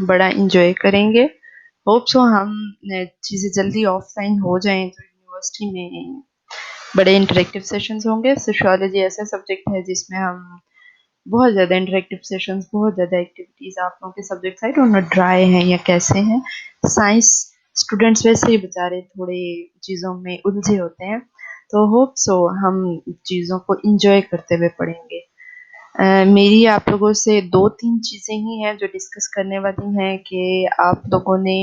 बड़ा एंजॉय करेंगे। Hope so हम चीज़ें जल्दी ऑफलाइन हो जाएं तो यूनिवर्सिटी में बड़े इंटरेक्टिव सेशंस होंगे। सोशियोलॉजी ऐसा सब्जेक्ट है जिसमें हम बहुत ज़्यादा इंटरेक्टिव सेशंस, बहुत ज़्यादा एक्टिविटीज़। आप लोगों के सब्जेक्ट साइड और ड्राई हैं या कैसे हैं? साइंस स्टूडेंट्स वैसे ही बेचारे थोड़े चीज़ों में उलझे होते हैं, तो होप सो हम चीज़ों को इंजॉय करते हुए पढ़ेंगे। मेरी आप लोगों से 2-3 चीज़ें ही हैं जो डिस्कस करने वाली हैं कि आप लोगों ने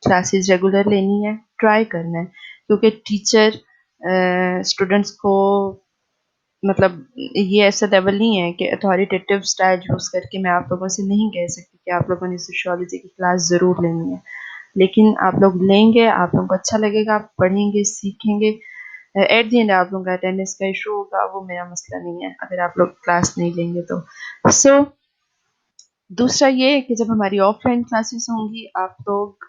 क्लासेस रेगुलर लेनी है, ट्राई करना है, क्योंकि टीचर स्टूडेंट्स को मतलब ये ऐसा लेवल नहीं है कि अथॉरिटेटिव स्टाइल यूज़ करके मैं आप लोगों से नहीं कह सकती कि आप लोगों ने सोशियोलॉजी की क्लास ज़रूर लेनी है। लेकिन आप लोग लेंगे, आप लोगों को अच्छा लगेगा, आप पढ़ेंगे, सीखेंगे। एट द एंड आप लोगों का अटेंडेंस का इशू होगा, वो मेरा मसला नहीं है अगर आप लोग क्लास नहीं लेंगे तो। सो दूसरा ये है कि जब हमारी ऑफलाइन क्लासेस होंगी, आप लोग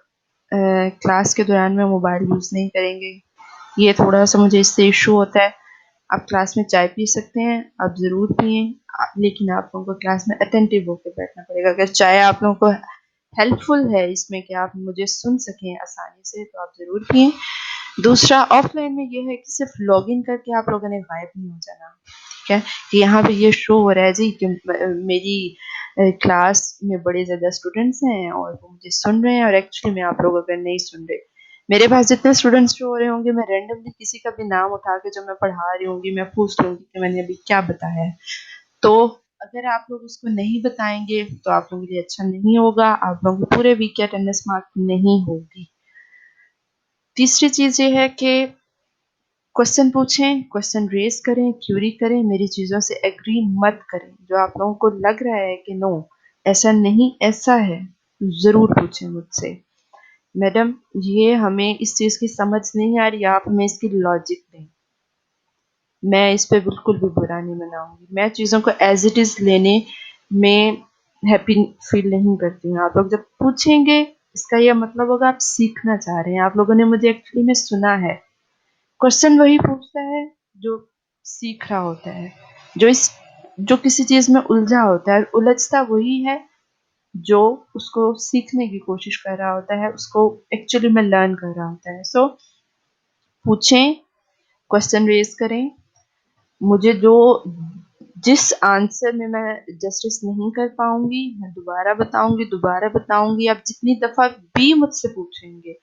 क्लास के दौरान में मोबाइल यूज़ नहीं करेंगे। ये थोड़ा सा मुझे इससे इशू होता है। आप क्लास में चाय पी सकते हैं, आप ज़रूर पिएँ, लेकिन आप लोगों को क्लास में अटेंटिव होकर बैठना पड़ेगा। अगर चाय आप लोगों को हेल्पफुल है इसमें कि आप मुझे सुन सकें आसानी से, तो आप ज़रूर पिएँ। दूसरा, ऑफलाइन में ये है कि सिर्फ लॉगिन करके आप लोगों ने गायब नहीं हो जाना, ठीक है? कि यहाँ पे ये शो हो रहा है जी कि मेरी क्लास में बड़े ज़्यादा स्टूडेंट्स हैं और वो मुझे सुन रहे हैं, और एक्चुअली में आप लोग अगर नहीं सुन रहे। मेरे पास जितने स्टूडेंट्स शो हो रहे होंगे, मैं रैंडमली किसी का भी नाम उठा के जो मैं पढ़ा रही होंगी, मैं पूछ लूँगी कि मैंने अभी क्या बताया है। तो अगर आप लोग उसको नहीं बताएँगे, तो आप लोगों के लिए अच्छा नहीं होगा, आप लोगों को पूरे वीक की अटेंडेंस मार्क नहीं होगी। तीसरी चीज़ ये है कि क्वेश्चन पूछें, क्वेश्चन रेज़ करें, क्यूरी करें, मेरी चीज़ों से एग्री मत करें। जो आप लोगों को लग रहा है कि नो, ऐसा नहीं, ऐसा है, ज़रूर पूछें मुझसे। मैडम, ये हमें इस चीज़ की समझ नहीं आ रही, आप हमें इसकी लॉजिक दें। मैं इस पे बिल्कुल भी बुरा नहीं मनाऊँगी। मैं चीज़ों को एज़ इट इज़ लेने में हैप्पी फ़ील नहीं करती हूँ। आप लोग जब पूछेंगे, इसका ये मतलब होगा आप सीखना चाह रहे हैं। आप लोगों ने मुझे एक्चुअली में सुना है। क्वेश्चन वही पूछता है जो सीख रहा होता है, जो किसी चीज़ में उलझा होता है, उलझता वही है जो उसको सीखने की कोशिश कर रहा होता है, उसको एक्चुअली में लर्न कर रहा होता है। सो पूछें, क्वेश्चन रेज़ करें। मुझे जिस आंसर में मैं जस्टिस नहीं कर पाऊँगी, मैं दोबारा बताऊँगी। आप जितनी दफ़ा भी मुझसे पूछेंगे,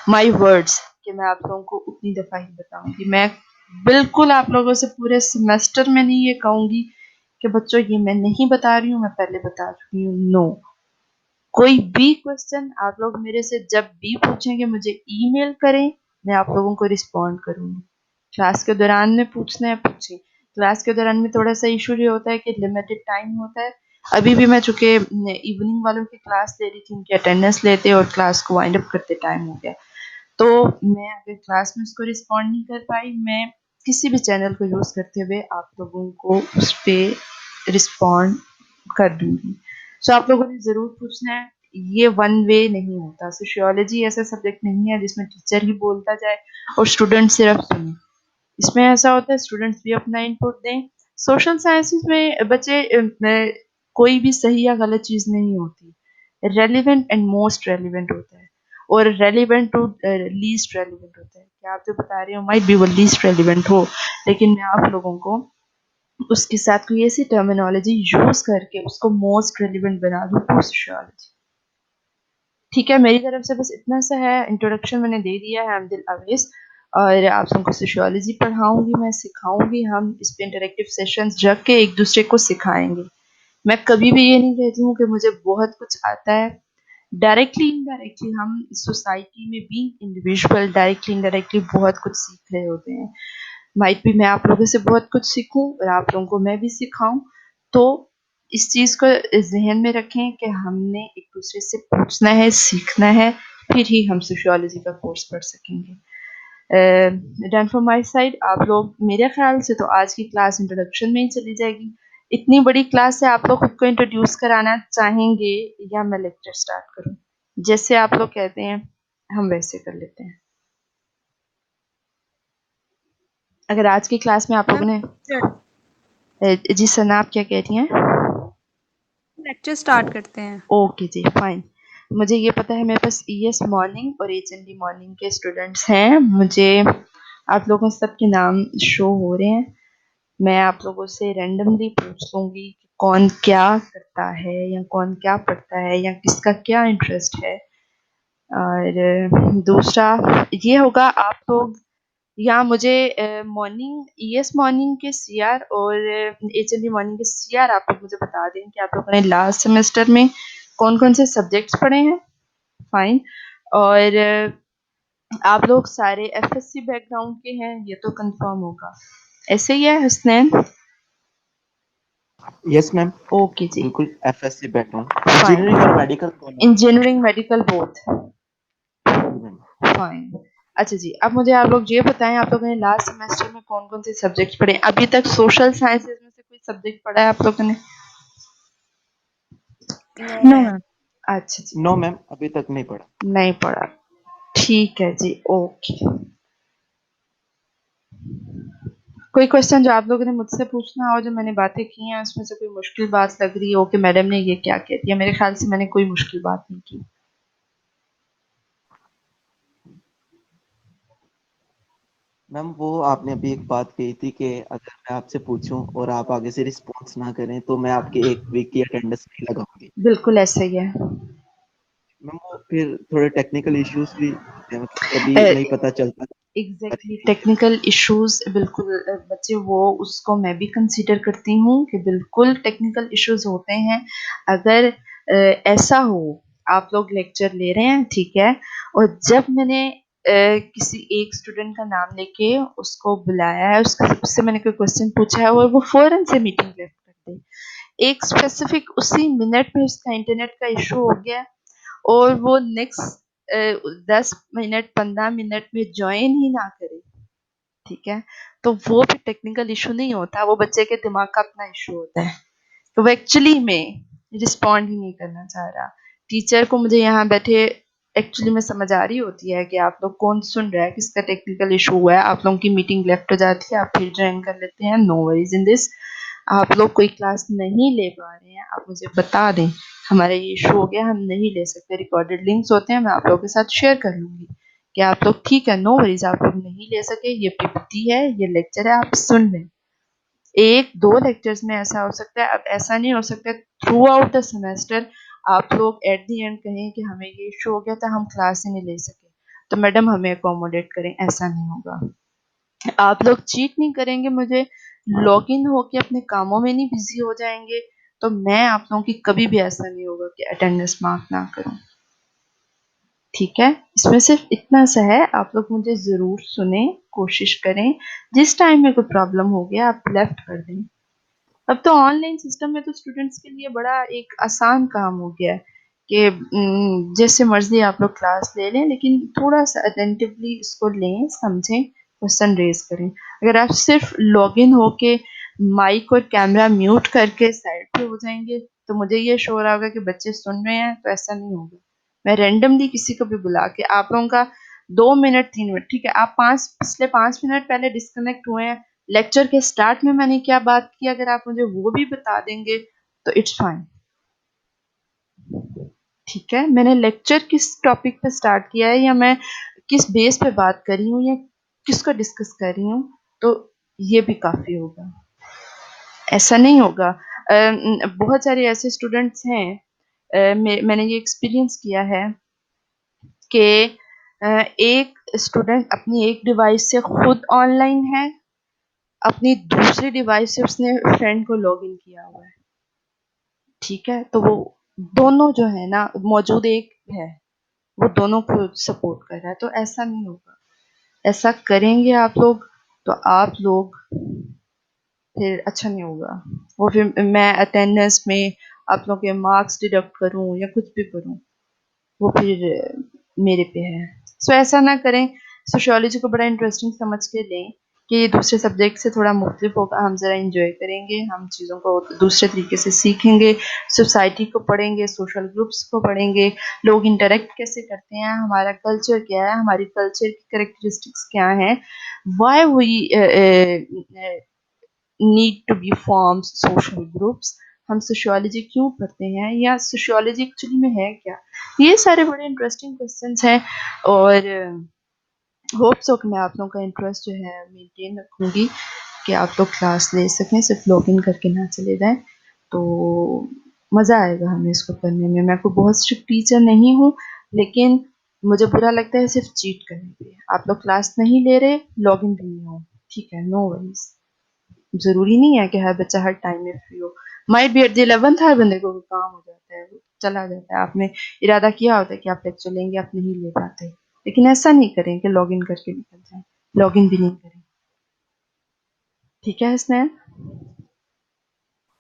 माय वर्ड्स, कि मैं आप लोगों को उतनी दफ़ा ही बताऊँगी। मैं बिल्कुल आप लोगों से पूरे सेमेस्टर में नहीं ये कहूँगी कि बच्चों ये मैं नहीं बता रही हूँ, मैं पहले बता चुकी हूँ। नो, कोई भी क्वेश्चन आप लोग मेरे से जब भी पूछेंगे, मुझे ईमेल करें, मैं आप लोगों को रिस्पॉन्ड करूँगी। क्लास के दौरान में पूछना है पूछें। क्लास के दौरान में थोड़ा-सा इश्यू ये होता है कि लिमिटेड टाइम होता है। अभी भी मैं चूँकि इवनिंग वालों की क्लास ले रही थी, उनकी अटेंडेंस लेते और क्लास को वाइंड अप करते टाइम हो गया। तो मैं अगर क्लास में उसको रिस्पॉन्ड नहीं कर पाई, मैं किसी भी चैनल को यूज़ करते हुए आप लोगों को उस पे रिस्पॉन्ड कर दूँगी। सो आप लोगों ने ज़रूर पूछना है, ये वन वे नहीं होता। सोशियोलॉजी ऐसा सब्जेक्ट नहीं है जिसमें टीचर ही बोलता जाए और स्टूडेंट सिर्फ सुने। इसमें ऐसा होता है स्टूडेंट्स भी अपना इनपुट दें। सोशल साइंसेस में बच्चे कोई भी सही या गलत चीज़ नहीं होती। रेलेवेंट एंड मोस्ट रेलेवेंट होता है, और रेलेवेंट टू लीस्ट रेलेवेंट होता है कि आप जो बता रहे हो माइट बी वो लीस्ट रेलेवेंट हो, लेकिन मैं आप लोगों को उसके साथ कोई ऐसी टर्मिनोलॉजी यूज़ करके उसको मोस्ट रेलेवेंट बना दूँ फॉर सोशियोलॉजी। ठीक है, मेरी तरफ से बस इतना सा है, इंट्रोडक्शन मैंने दे दिया है। आई एम दिल अवेस और आप सबको सोशियोलॉजी पढ़ाऊँगी, मैं सिखाऊँगी। हम इस पे इंटरैक्टिव सेशंस रख के एक-दूसरे को सिखाएँगे। मैं कभी भी ये नहीं कहती हूँ कि मुझे बहुत कुछ आता है। डायरेक्टली इनडायरेक्टली हम सोसाइटी में बीइंग इंडिविजुअल डायरेक्टली इनडायरेक्टली बहुत कुछ सीख रहे होते हैं। माइट बी मैं आप लोगों से बहुत कुछ सीखूँ और आप लोगों को मैं भी सिखाऊँ। तो इस चीज़ को ज़हन में रखें कि हमने एक-दूसरे से पूछना है, सीखना है, फिर ही हम सोशियोलॉजी का कोर्स पढ़ सकेंगे। Done from my side. आप लोग मेरे ख़्याल से तो आज की क्लास इंट्रोडक्शन में ही चली जाएगी। इतनी बड़ी क्लास है, आप लोग खुद को इंट्रोड्यूस कराना चाहेंगे या मैं लेक्चर स्टार्ट करूँ? जैसे आप लोग कहते हैं, हम वैसे कर लेते हैं। अगर आज की क्लास में आप मैम लोगों ने जी सना, आप क्या कह रही हैं? लेक्चर स्टार्ट करते हैं। ओके जी, फाइन। मुझे ये पता है मेरे पास ईएस मॉर्निंग और एचएनडी मॉर्निंग के स्टूडेंट्स हैं। मुझे आप लोगों सबके नाम शो हो रहे हैं। मैं आप लोगों से रैंडमली पूछ लूँगी कि कौन क्या करता है या कौन क्या पढ़ता है या किसका क्या इंटरेस्ट है। और दूसरा ये होगा आप लोग या मुझे मॉर्निंग ईएस मॉर्निंग के सीआर और एचएनडी मॉर्निंग के सीआर आप लोग मुझे बता दें कि आप लोगों ने लास्ट सेमेस्टर में कौन-कौन से सब्जेक्ट्स पढ़े हैं, फाइन। और आप लोग सारे एफएससी बैकग्राउंड के हैं, ये तो कंफर्म होगा। ऐसे ही है हसनैन? यस मैम, ओके जी, बिल्कुल एफएससी बैकग्राउंड, इंजीनियरिंग और फाइन। मेडिकल दोनों। Engineering, medical both? जी मैम। फाइन। अच्छा जी, अब मुझे आप लोग ये बताएँ आप लोगों ने लास्ट सेमेस्टर में कौन-कौन से सब्जेक्ट्स पढ़े? अभी तक सोशल साइंसेज़ में से कोई सब्जेक्ट पढ़ा है आप लोगों ने? No no ma'am. मैम। अच्छा जी, नो मैम, अभी तक नहीं पढ़ा। नहीं पढ़ा। ठीक है जी, ओके। कोई क्वेश्चन जो आप लोगों ने मुझसे पूछना हो, जो मैंने बातें की हैं, उसमें से कोई मुश्किल बात लग रही हो कि मैडम ने ये क्या कह दिया? मेरे ख्याल से मैंने कोई मुश्किल बात नहीं की। मैम वो आपने अभी एक बात कही थी कि अगर मैं आपसे पूछूं और आप आगे से रिस्पॉन्स ना करें तो मैं आपकी एक वीक की अटेंडेंस नहीं लगाऊंगी। बिल्कुल ऐसा ही है। मैम वो फिर थोड़े टेक्निकल इश्यूज भी होते हैं, मतलब कभी अ, नहीं पता चलता। एग्जैक्टली टेक्निकल इश्यूज बिल्कुल बच्चे वो उसको मैं भी कंसीडर करती हूँ कि बिल्कुल टेक्निकल इश्यूज होते हैं। अगर ऐसा हो आप लोग लेक्चर ले रहे हैं, ठीक है, और जब मैंने किसी एक स्टूडेंट का नाम लेके उसको बुलाया है, उससे मैंने कोई क्वेश्चन पूछा है और वो फौरन से मीटिंग लेफ्ट कर दे, एक स्पेसिफिक उसी मिनट में उसका इंटरनेट का इशू हो गया और वो नेक्स्ट 10 मिनट 15 मिनट में ज्वाइन ही ना करे, ठीक है, तो वो भी टेक्निकल इशू नहीं होता, वो बच्चे के दिमाग का अपना इशू होता है। तो वो एक्चुअली में रिस्पॉन्ड ही नहीं करना चाह रहा। टीचर को मुझे यहाँ बैठे एक्चुअली में समझ आ रही होती है कि आप लोग कौन सुन रहा है, किसका टेक्निकल इशू हुआ है, आप लोगों की मीटिंग लेफ्ट हो जाती है, आप फिर ज्वाइन कर लेते हैं, नो वरीज इन दिस। आप लोग कोई क्लास नहीं ले पा रहे हैं, आप मुझे बता दें, हमारा ये इशू हो गया, हम नहीं ले सकते, रिकॉर्डेड लिंक्स होते हैं, मैं आप लोगों के साथ शेयर कर लूँगी कि आप लोग ठीक है, नो वरीज, आप लोग नहीं ले सके, ये पीपीटी है, ये लेक्चर है, आप सुन लें। 1-2 लेक्चर्स में ऐसा हो सकता है, अब ऐसा नहीं हो सकता थ्रू आउट द सेमेस्टर आप लोग एट द एंड कहें कि हमें ये इशू हो गया था, हम क्लास ही नहीं ले सके। तो मैडम हमें अकोमोडेट करें, ऐसा नहीं होगा। आप लोग चीट नहीं करेंगे, मुझे लॉगिन होके अपने कामों में नहीं बिज़ी हो जाएँगे, तो मैं आप लोगों की कभी भी ऐसा नहीं होगा कि अटेंडेंस मार्क ना करूँ। ठीक है? इसमें सिर्फ़ इतना सा है, आप लोग मुझे ज़रूर सुनें, कोशिश करें, जिस टाइम में कोई प्रॉब्लम हो गया आप लेफ्ट कर दें। अब तो ऑनलाइन सिस्टम में तो स्टूडेंट्स के लिए बड़ा एक आसान काम हो गया है कि जैसे मर्ज़ी आप लोग क्लास ले लें, लेकिन थोड़ा-सा अटेंटिवली इसको लें, समझें, क्वेश्चन रेज़ करें। अगर आप सिर्फ़ लॉगिन होके माइक और कैमरा म्यूट करके साइड पे हो जाएँगे, तो मुझे ये श्योर होगा कि बच्चे सुन रहे हैं, तो ऐसा नहीं होगा। मैं रैंडमली किसी को भी बुला के आप लोगों का 2 मिनट 3 मिनट, ठीक है, आप 5 पिछले 5 मिनट पहले डिस्कनेक्ट हुए हैं, लेक्चर के स्टार्ट में मैंने क्या बात की, अगर आप मुझे वो भी बता देंगे तो इट्स फाइन। ठीक है, मैंने लेक्चर किस टॉपिक पे स्टार्ट किया है या मैं किस बेस पे बात कर रही हूँ या किसको डिस्कस कर रही हूँ, तो ये भी काफ़ी होगा। ऐसा नहीं होगा। बहुत सारे ऐसे स्टूडेंट्स हैं, मैंने ये एक्सपीरियंस किया है कि एक स्टूडेंट अपनी एक डिवाइस से खुद ऑनलाइन है, अपनी दूसरी डिवाइस से उसने फ्रेंड को लॉगिन किया हुआ है। ठीक है? तो वो दोनों जो है ना मौजूद एक है, वो दोनों को सपोर्ट कर रहा है, तो ऐसा नहीं होगा। ऐसा करेंगे आप लोग, तो आप लोग फिर अच्छा नहीं होगा। वो फिर मैं अटेंडेंस में आप लोगों के मार्क्स डिडक्ट करूँ या कुछ भी करूँ, वो फिर मेरे पे है। सो ऐसा ना करें, सोशियोलॉजी को बड़ा इंटरेस्टिंग समझ के लें कि ये दूसरे सब्जेक्ट से थोड़ा मुख्तलिफ होगा, हम ज़रा एंजॉय करेंगे, हम चीज़ों को दूसरे तरीके से सीखेंगे, सोसाइटी को पढ़ेंगे, सोशल ग्रुप्स को पढ़ेंगे, लोग इंटरेक्ट कैसे करते हैं, हमारा कल्चर क्या है, हमारी कल्चर की कैरेक्टरिस्टिक्स क्या हैं, why we need to be form social groups, हम सोशियोलॉजी क्यों पढ़ते हैं या सोशियोलॉजी एक्चुअली में है क्या। ये सारे बड़े इंटरेस्टिंग क्वेश्चंस हैं और होप सो कि मैं आप लोगों का इंटरेस्ट जो है मेंटेन रखूँगी कि आप लोग क्लास ले सकें, सिर्फ लॉग इन करके ना चले जाएं। तो मज़ा आएगा हमें इसको करने में। मैं कोई बहुत स्ट्रिक्ट टीचर नहीं हूँ, लेकिन मुझे बुरा लगता है सिर्फ चीट करने पे। आप लोग क्लास नहीं ले रहे, लॉग इन भी नहीं हो, ठीक है, नो वरीज। ज़रूरी नहीं है कि हर बच्चा हर टाइम में फ्री हो। Might be at the 11th हर बंदे को काम हो जाता है, वो चला जाता है। आपने इरादा किया होता है कि आप लेक्चर लेंगे, आप नहीं ले पाते, लेकिन ऐसा नहीं करें कि लॉग इन करके निकल जाएं। लॉग इन भी नहीं करें, ठीक है हसनैन?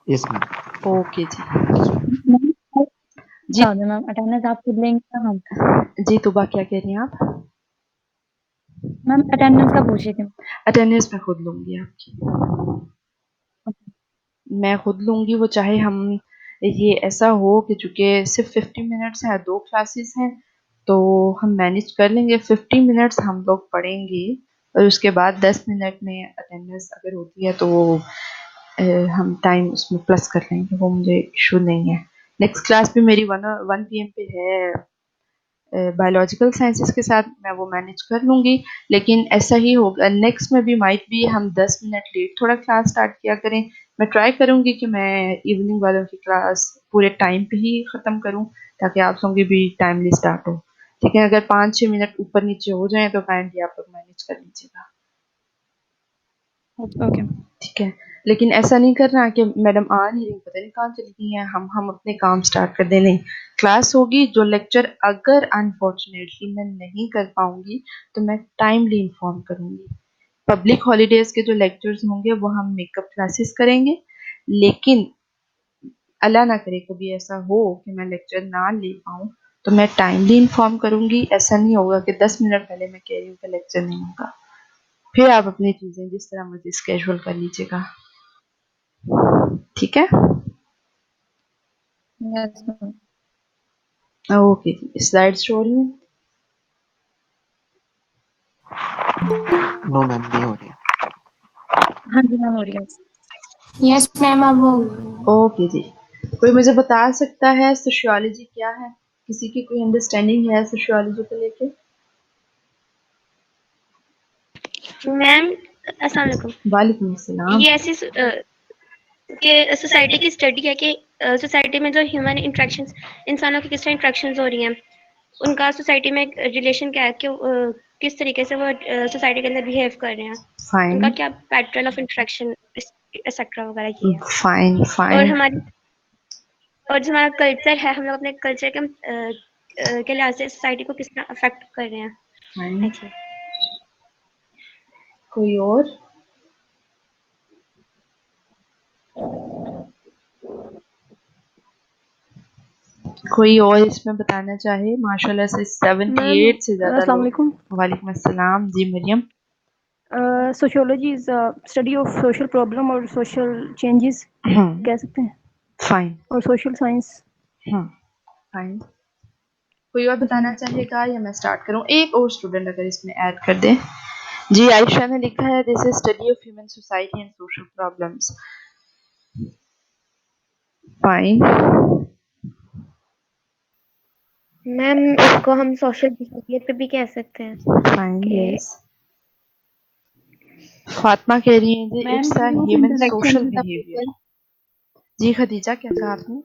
Yes ma'am. ओके जी। मैम जी बता दो मैम, अटेंडेंस आप खुद लेंगे या हम? जी तुबा क्या कह रही हैं आप? मैम अटेंडेंस का पूछ रही थी। अटेंडेंस मैं खुद लूंगी आपकी, मैं खुद लूंगी। वो चाहे हम ये ऐसा हो कि चूंकि सिर्फ 50 मिनट्स हैं, 2 क्लासेस हैं, तो हम मैनेज कर लेंगे। 50 मिनट्स हम लोग पढ़ेंगे और उसके बाद 10 मिनट में अटेंडेंस अगर होती है तो हम टाइम उसमें प्लस कर लेंगे, वो मुझे इशू नहीं है। नेक्स्ट क्लास भी मेरी 1 PM पे है बायोलॉजिकल साइंसेस के साथ, मैं वो मैनेज कर लूँगी। लेकिन ऐसा ही होगा नेक्स्ट में भी, माइट भी हम 10 मिनट लेट थोड़ा क्लास स्टार्ट किया करें। मैं ट्राई करूँगी कि मैं इवनिंग वालों की क्लास पूरे टाइम पे ही ख़त्म करूँ, ताकि आप लोगों की भी टाइमली स्टार्ट हो। ठीक है, अगर 5-6 मिनट ऊपर नीचे हो जाएँ तो काइंडली आप लोग मैनेज कर लीजिएगा। ओके। ठीक है, लेकिन ऐसा नहीं करना कि मैडम आ नहीं रही, पता नहीं कहाँ चली गई हैं, हम अपने काम स्टार्ट कर दें। नहीं, क्लास होगी, जो लेक्चर अगर अनफॉर्चुनेटली मैं नहीं कर पाऊंगी तो मैं टाइमली इन्फॉर्म करूंगी। पब्लिक हॉलीडेज के जो लेक्चर्स होंगे वो हम मेकअप क्लासेस करेंगे, लेकिन अल्लाह ना करे कभी ऐसा हो कि मैं लेक्चर ना ले पाऊँ तो मैं टाइमली इन्फॉर्म करूंगी। ऐसा नहीं होगा कि 10 मिनट पहले मैं कह रही हूँ कि लेक्चर नहीं होगा, फिर आप अपनी चीज़ें जिस तरह मर्जी स्केड्यूल कर लीजिएगा। ठीक है, यस मैम। ओके जी। स्लाइड शो रही है? नो मैम, नहीं हो रही है। हाँ जी मैम, हो रही है। यस मैम, अब हो ओके जी। कोई मुझे बता सकता है सोशियोलॉजी क्या है? किसी की कोई अंडरस्टैंडिंग है सोशियोलॉजी को लेके? मैम। अस्सलाम वालेकुम। वालेकुम अस्सलाम। ये ऐसी कि सोसाइटी की स्टडी है कि सोसाइटी में जो ह्यूमन इंटरेक्शंस, इंसानों की किस तरह इंटरेक्शंस हो रही हैं, उनका सोसाइटी में रिलेशन क्या है, कि किस तरीके से वो सोसाइटी के अंदर बिहेव कर रहे हैं, उनका फाइन क्या पैटर्न ऑफ इंटरेक्शन एक्सेट्रा वगैरह ये है। फाइन और फाइन जो हमारा कल्चर है, हम लोग अपने कल्चर के लिहाज से सोसाइटी को किस तरह अफेक्ट कर रहे हैं। फाइन। Thank you. कोई और? कोई और इसमें बताना चाहे? माशाल्लाह से मैम 78 से ज्यादा अस्सलाम लोग। वालेकुम। वालेकुम अस्सलाम जी Mariam. Sociology is study of social problem और सोशल चेंजेस कह सकते हैं, फाइन और सोशल साइंस। फाइन। कोई और जी बताना चाहेगा या मैं स्टार्ट करूं? एक और स्टूडेंट अगर इसमें ऐड कर दे। जी आयशा ने लिखा है this is study of human society and social problems. Fine ma'am, इसको हम सोशल बिहेवियर पे भी कह सकते हैं फाइन कि यस। फातिमा कह रही है जी ma'am it's a way of human interaction social with the behaviour. People. जी खदीजा क्या कहा आपने?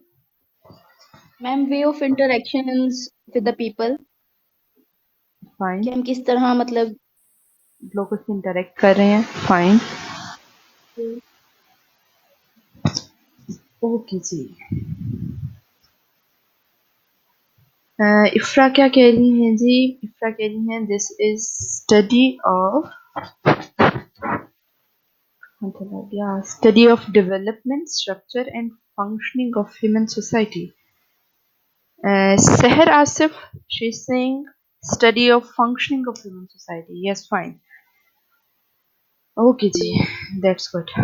Ma'am way of interactions with the people, fine, कि हम किस तरह मतलब लोगों से इंटरेक्ट कर रहे हैं। फाइन ओके जी। इफ्रा क्या कह रही हैं जी? इफ्रा कह रही हैं this is study of, study of development, structure and functioning of human society. Seher Asif, she's saying study of functioning of human society. Yes, fine. Okay जी, that's good.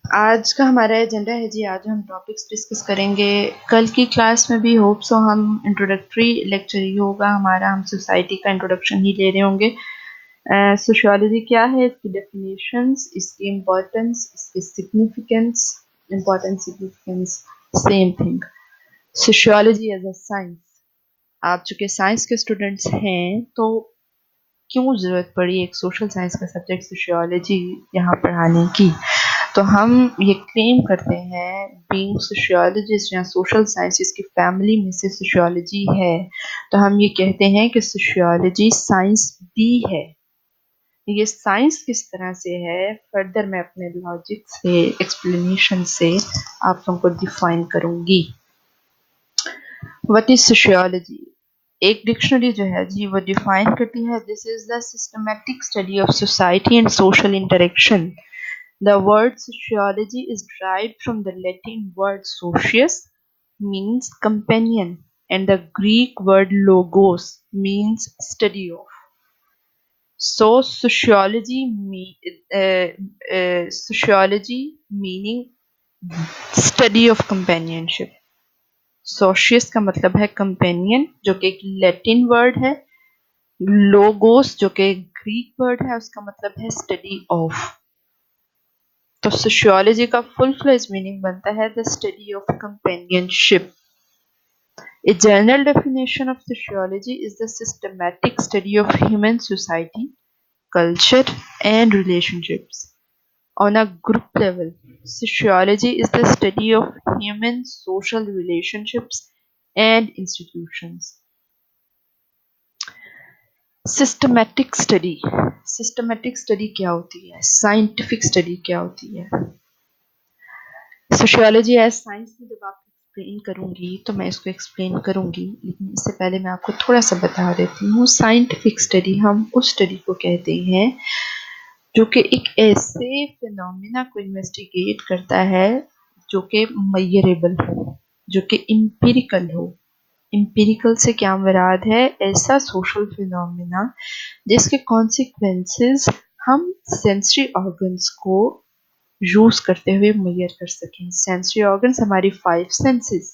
आज का हमारा एजेंडा है जी, आज हम टॉपिक्स डिस्कस करेंगे। कल की क्लास में भी होप सो हम इंट्रोडक्टरी लेक्चर ही होगा हमारा, हम सोसाइटी का इंट्रोडक्शन ही ले रहे होंगे। सोशियोलॉजी क्या है, इसकी डेफिनेशंस, इसकी इम्पोर्टेंस, इसकी significance, importance significance same thing. Sociology as a science, आप चूंकि साइंस के स्टूडेंट्स हैं तो क्यों ज़रूरत पड़ी एक सोशल साइंस का सब्जेक्ट सोशियोलॉजी यहाँ पढ़ाने की। तो हम ये क्लेम करते हैं बीइंग सोशियोलॉजिस्ट या सोशल साइंसेस की फैमिली में से सोशियोलॉजी है, तो हम ये कहते हैं कि सोशियोलॉजी साइंस भी है। ये साइंस किस तरह से है फर्दर मैं अपने लॉजिक से एक्सप्लेनेशन से आप लोगों को डिफाइन करूंगी। What is sociology? एक डिक्शनरी जो है जी वो डिफाइन करती है, this is the systematic study of society and social interaction. The word sociology is derived from the Latin word socius, means companion, and the Greek word logos, means study of. So sociology meaning study of companionship. Socius का मतलब है companion, जो कि एक Latin word है। Logos जो कि Greek word है, उसका मतलब है स्टडी ऑफ। तो सोशियोलॉजी का फुल फ्लेज मीनिंग बनता है the study of companionship. A general definition of sociology is the systematic study of human society, culture, and relationships. On a group level, sociology is the study of human social relationships and institutions. Systematic study, systematic study क्या होती है, scientific study क्या होती है। Sociology as science में जब आपको explain करूंगी तो मैं इसको एक्सप्लेन करूंगी, लेकिन इससे पहले मैं आपको थोड़ा सा बता देती हूँ। साइंटिफिक स्टडी हम उस स्टडी को कहते हैं जो कि एक ऐसे फिनोमिना को इन्वेस्टिगेट करता है जो कि मेजरेबल हो, जो कि एम्पिरिकल हो। एम्पिरिकल से क्या मुराद है, ऐसा सोशल फिनोमिना जिसके कॉन्सिक्वेंसेस हम सेंसरी ऑर्गन्स को यूज करते हुए मेजर कर सकें। सेंसरी ऑर्गन्स हमारी 5 सेंसेस,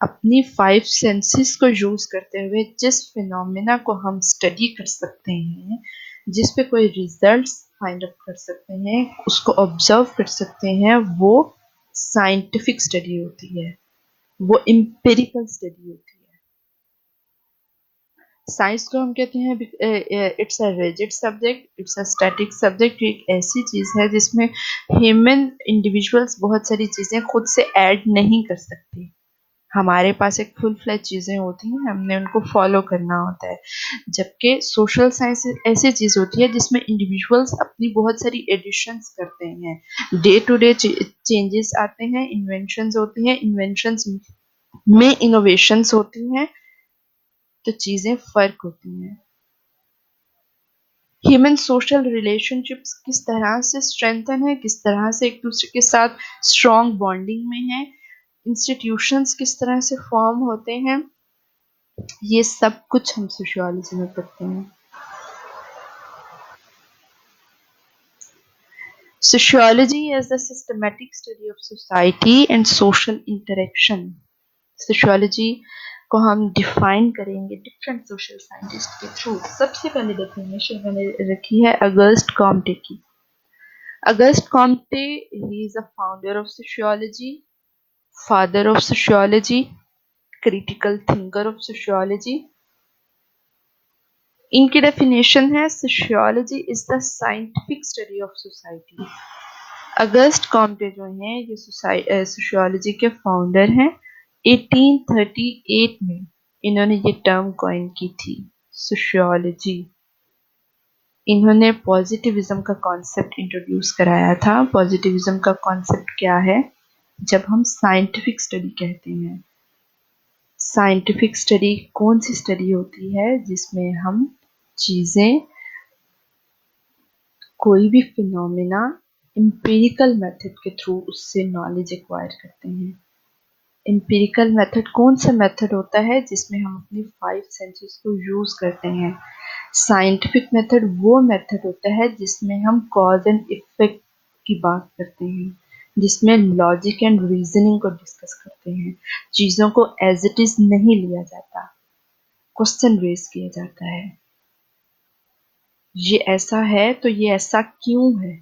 अपनी 5 सेंसेस को यूज करते हुए जिस फिनोमिना को हम स्टडी कर सकते हैं, जिस पे कोई रिजल्ट्स फाइंड आउट कर सकते हैं, उसको ऑब्जर्व कर सकते हैं, वो साइंटिफिक स्टडी होती है, वो एम्पिरिकल स्टडी होती है। साइंस को हम कहते हैं it's a rigid subject, it's a static subject. एक ऐसी चीज है जिसमें ह्यूमन इंडिविजुअल्स बहुत सारी चीजें खुद से ऐड नहीं कर सकते। हमारे पास एक फुल फ्लैज चीजें होती हैं, हमने उनको फॉलो करना होता है। जबकि सोशल साइंस ऐसी चीज होती है जिसमें इंडिविजुअल्स अपनी बहुत सारी एडिशंस करते हैं, डे टू डे चेंजेस आते हैं, इन्वेंशंस होती हैं, इन्वेंशंस में इनोवेशंस होती हैं, तो चीजें फर्क होती हैं। ह्यूमन सोशल रिलेशनशिप्स किस तरह से स्ट्रेंथन है, किस तरह से एक दूसरे के साथ स्ट्रॉन्ग बॉन्डिंग में है, इंस्टीट्यूशंस किस तरह से फॉर्म होते हैं, ये सब कुछ हम सोशियोलॉजी में पढ़ते हैं। Sociology is the systematic study of society and social interaction. Sociology को हम डिफाइन करेंगे डिफरेंट सोशल साइंटिस्ट के थ्रू। सबसे पहले डेफिनेशन मैंने रखी है अगस्ट कॉम्टे की। Auguste Comte, he is a founder of sociology, father of sociology, critical thinker of sociology. इनकी डेफिनेशन है sociology is the scientific study of society. August Comte जो हैं ये सोशियोलॉजी के फाउंडर हैं। 1838 में इन्होंने ये टर्म कॉइन की थी सोशियोलॉजी। इन्होंने पॉजिटिविज्म का कॉन्सेप्ट इंट्रोड्यूस कराया था। पॉजिटिविज्म का कॉन्सेप्ट क्या है, जब हम साइंटिफिक स्टडी कहते हैं, साइंटिफिक स्टडी कौन सी स्टडी होती है जिसमें हम चीजें, कोई भी फिनोमिना एम्पिरिकल मेथड के थ्रू उससे नॉलेज एक्वायर करते हैं। एम्पिरिकल मेथड कौन सा मेथड होता है जिसमें हम अपनी 5 सेंसेस को यूज करते हैं। साइंटिफिक मेथड वो मेथड होता है जिसमें हम कॉज एंड इफेक्ट की बात करते हैं, जिसमें लॉजिक एंड रीजनिंग को डिस्कस करते हैं, चीज़ों को एज इट इज़ नहीं लिया जाता। क्वेश्चन रेज किया जाता है, ये ऐसा है तो ये ऐसा क्यों है,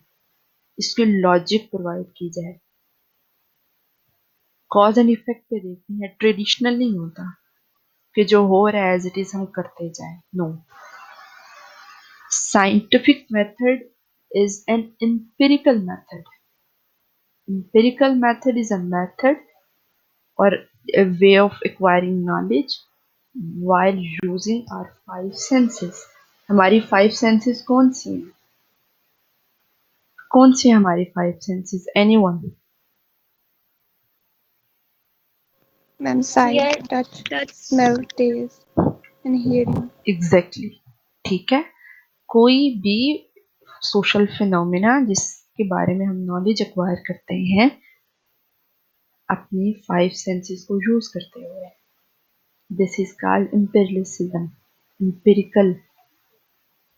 इसकी लॉजिक प्रोवाइड की जाए। कॉज एंड इफेक्ट पे देखते हैं, ट्रेडिशनल नहीं होता कि जो हो रहा है एज इट इज हम करते जाएं, no. Scientific method is an empirical method. Empirical method is a method or a way of acquiring knowledge while using our five senses. हमारी five senses कौन सी हैं? कौन सी हैं हमारी five senses? Anyone? Ma'am, sight, Yeah, touch, that's smell, taste, and hearing. Exactly. ठीक है, कोई भी सोशल फिनोमिना जिसके बारे में हम नॉलेज एक्वायर करते हैं अपनी फाइव सेंसेस को यूज करते हुए, this is called empiricism, empirical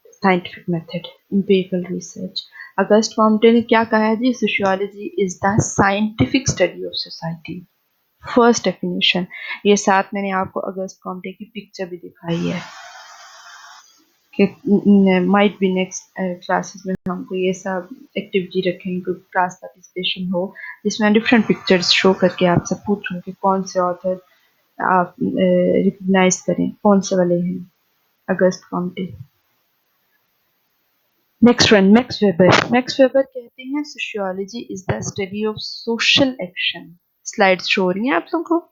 scientific method, empirical research. August Comte ने क्या कहा है जी? Sociology is the scientific study of society, first definition. ये साथ मैंने आपको अगस्त कॉम्टे की पिक्चर भी दिखाई है कि माइट बी नेक्स्ट क्लासेस में हमको ये सब एक्टिविटी रखेंगे, कोई क्लास पार्टिसिपेशन हो जिसमें डिफरेंट पिक्चर्स शो करके आपसे पूछूं कि कौन से ऑथर आप रिकग्नाइज करें, कौन से वाले हैं August Comte. Next one, Max Weber. Max Weber कहते हैं sociology is the study of social action. Slides show हो रही हैं आप सबको?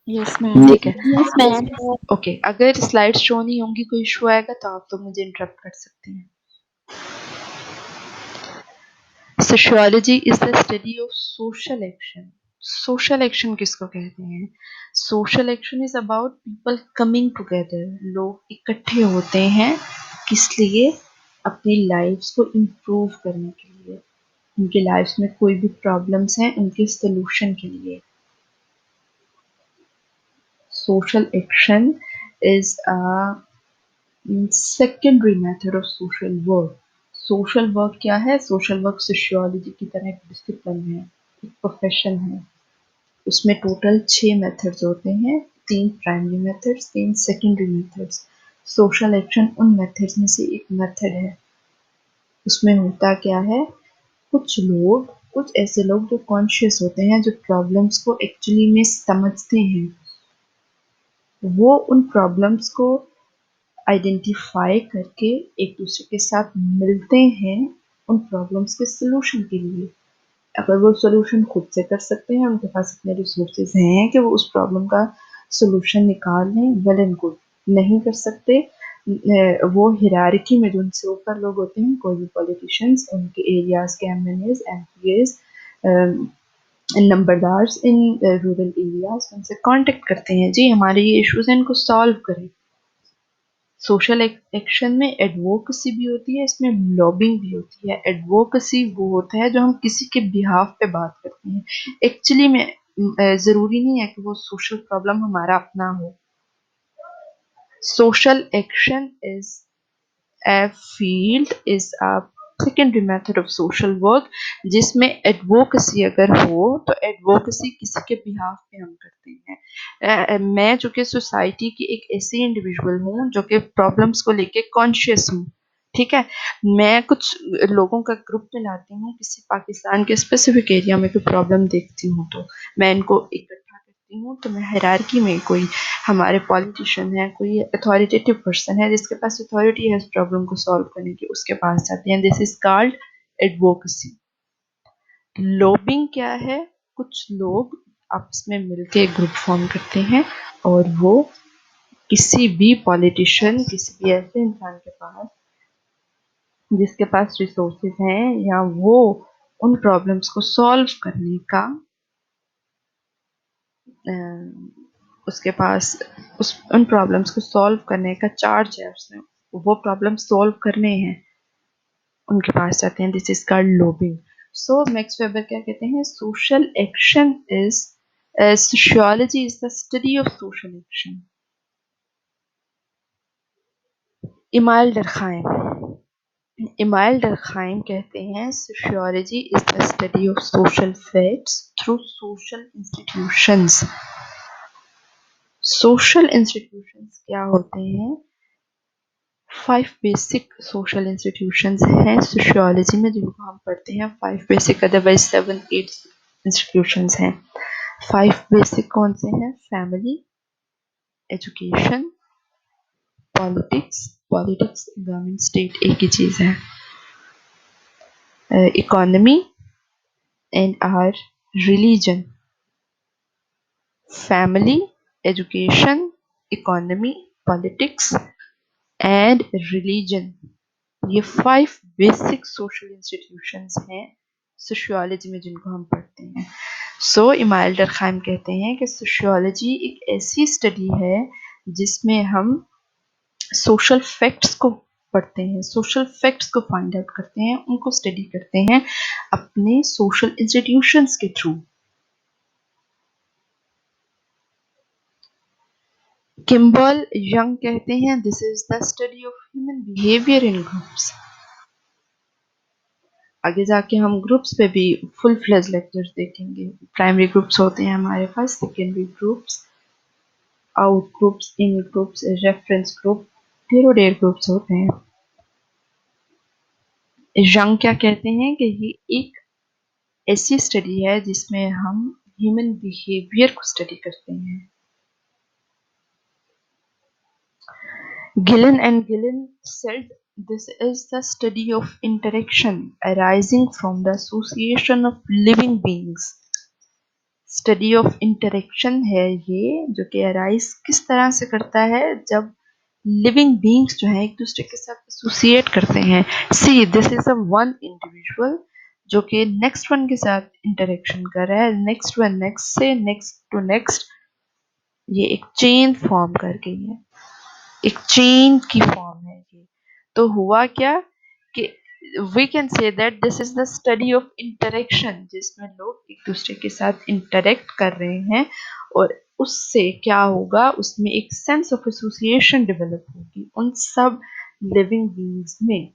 Yes, ma'am. ठीक है, yes, ma'am. ओके। अगर स्लाइड्स शो नहीं होंगी, कोई इशू आएगा तो आप तो मुझे इंटरप्ट कर सकते हैं। Sociology is the study of social action. Social action किसको कहते हैं? Social action is about people coming together. लोग इकट्ठे होते हैं किस लिए? अपनी लाइफ्स को इम्प्रूव करने के लिए, उनकी लाइफ्स में कोई भी प्रॉब्लम्स हैं उनके सोल्यूशन के लिए। Social action is a secondary method of social work. Social work क्या है? सोशल वर्क सोशियोलॉजी की तरह एक डिसिप्लिन है, एक प्रोफेशन है। उसमें टोटल 6 मेथड्स होते हैं, 3 primary methods, 3 secondary methods. Social action उन मेथड्स में से एक मेथड है। उसमें होता क्या है, कुछ ऐसे लोग जो कॉन्शियस होते हैं, जो प्रॉब्लम्स को एक्चुअली में समझते हैं, वो उन प्रॉब्लम्स को आइडेंटिफाई करके एक दूसरे के साथ मिलते हैं उन प्रॉब्लम्स के सोल्यूशन के लिए। अगर वो सोल्यूशन खुद से कर सकते हैं, उनके पास इतने रिसोर्सेज हैं कि वो उस प्रॉब्लम का सोल्यूशन निकाल लें, वेल एंड गुड। नहीं कर सकते, वो हिरार्की में जो उनसे ऊपर लोग होते हैं, कोई भी पॉलिटिशियंस, उनके एरियाज के MNAs, MPAs, नंबरदार्स in rural areas, उनसे कांटेक्ट करते हैं, जी हमारे ये इश्यूज हैं, इनको सॉल्व करें। सोशल एक्शन में एडवोकेसी भी होती है, इसमें लॉबिंग भी होती है। एडवोकेसी वो होता है जो हम किसी के बिहाफ पे बात करते हैं, एक्चुअली में जरूरी नहीं है कि वो सोशल प्रॉब्लम हमारा अपना हो। Social action is a field is a secondary method of social work, जिसमें एडवोकेसी अगर हो तो एडवोकेसी किसी के बिहाफ पे हम करते हैं। मैं जो कि सोसाइटी की एक ऐसी इंडिविजुअल हूँ जो कि प्रॉब्लम्स को लेके कॉन्शियस हूँ, ठीक है। मैं कुछ लोगों का ग्रुप में लाती हूँ, किसी पाकिस्तान के स्पेसिफिक एरिया में कोई प्रॉब्लम देखती हूँ तो मैं इनको इकट्ठा करती हूँ। तो मैं हायरार्की में कोई हमारे पॉलिटिशियन है, कोई अथॉरिटेटिव पर्सन है जिसके पास अथॉरिटी है इस प्रॉब्लम को सॉल्व करने की, उसके पास जाते हैं। This is called advocacy. Lobbying क्या है? कुछ लोग आपस में मिलके एक ग्रुप फॉर्म करते हैं और वो किसी भी पॉलिटिशियन, किसी भी ऐसे इंसान के पास जिसके पास रिसोर्सेज हैं या वो उन प्रॉब्लम्स को सॉल्व करने का उसके पास उन प्रॉब्लम्स को सॉल्व करने का चार्ज है, उसने वो प्रॉब्लम सॉल्व करने हैं, उनके पास जाते हैं। This is called lobbying. So max weber क्या कहते हैं? Social action is sociology is the study of social action. Email Durkheim कहते हैं sociology is the study of social facts through social institutions. Social institutions क्या होते हैं? 5 basic social institutions हैं sociology में जिनको हम पढ़ते हैं। 5 बेसिक, अदरवाइज 7-8 इंस्टीट्यूशंस हैं। 5 बेसिक कौन से हैं? Family, education, politics government state एक ही चीज़ है, economy and our religion. Family, education, economy, politics and religion, ये 5 बेसिक सोशल इंस्टीट्यूशंस हैं सोशियोलॉजी में जिनको हम पढ़ते हैं। सो इमाइल डरखाइम कहते हैं कि सोशियोलॉजी एक ऐसी स्टडी है जिसमें हम सोशल फैक्ट्स को पढ़ते हैं, सोशल फैक्ट्स को फाइंड आउट करते हैं, उनको स्टडी करते हैं अपने सोशल इंस्टीट्यूशंस के थ्रू। किम्बल यंग कहते हैं this is the study of human behaviour in groups. आगे जाके हम ग्रुप्स पे भी फुल फ्लेज लेक्चर्स देखेंगे। प्राइमरी ग्रुप्स होते हैं हमारे पास, सेकेंडरी ग्रुप्स, आउट ग्रुप्स, इन ग्रुप्स, रेफरेंस ग्रुप, ढेर ग्रुप्स होते हैं। यंग क्या कहते हैं कि ये एक ऐसी स्टडी है जिसमें हम ह्यूमन बिहेवियर को स्टडी करते हैं। Gillen and Gillen said this is the study of interaction arising from the association of living beings. Study of interaction है ये, जो कि अराइज किस तरह से करता है जब लिविंग बींग्स जो हैं एक दूसरे के साथ एसोसिएट करते हैं। See this is a one individual जो कि नेक्स्ट वन के साथ इंटरेक्शन कर रहा है, नेक्स्ट वन नेक्स्ट से नेक्स्ट टू नेक्स्ट, ये एक चेन फॉर्म कर गई है, एक चेन की फॉर्म है ये। तो हुआ क्या कि we can say that this is the study of interaction, जिसमें लोग एक दूसरे के साथ इंटरेक्ट कर रहे हैं और उससे क्या होगा, उसमें एक सेंस ऑफ एसोसिएशन डेवलप होगी उन सब लिविंग बीइंग्स में।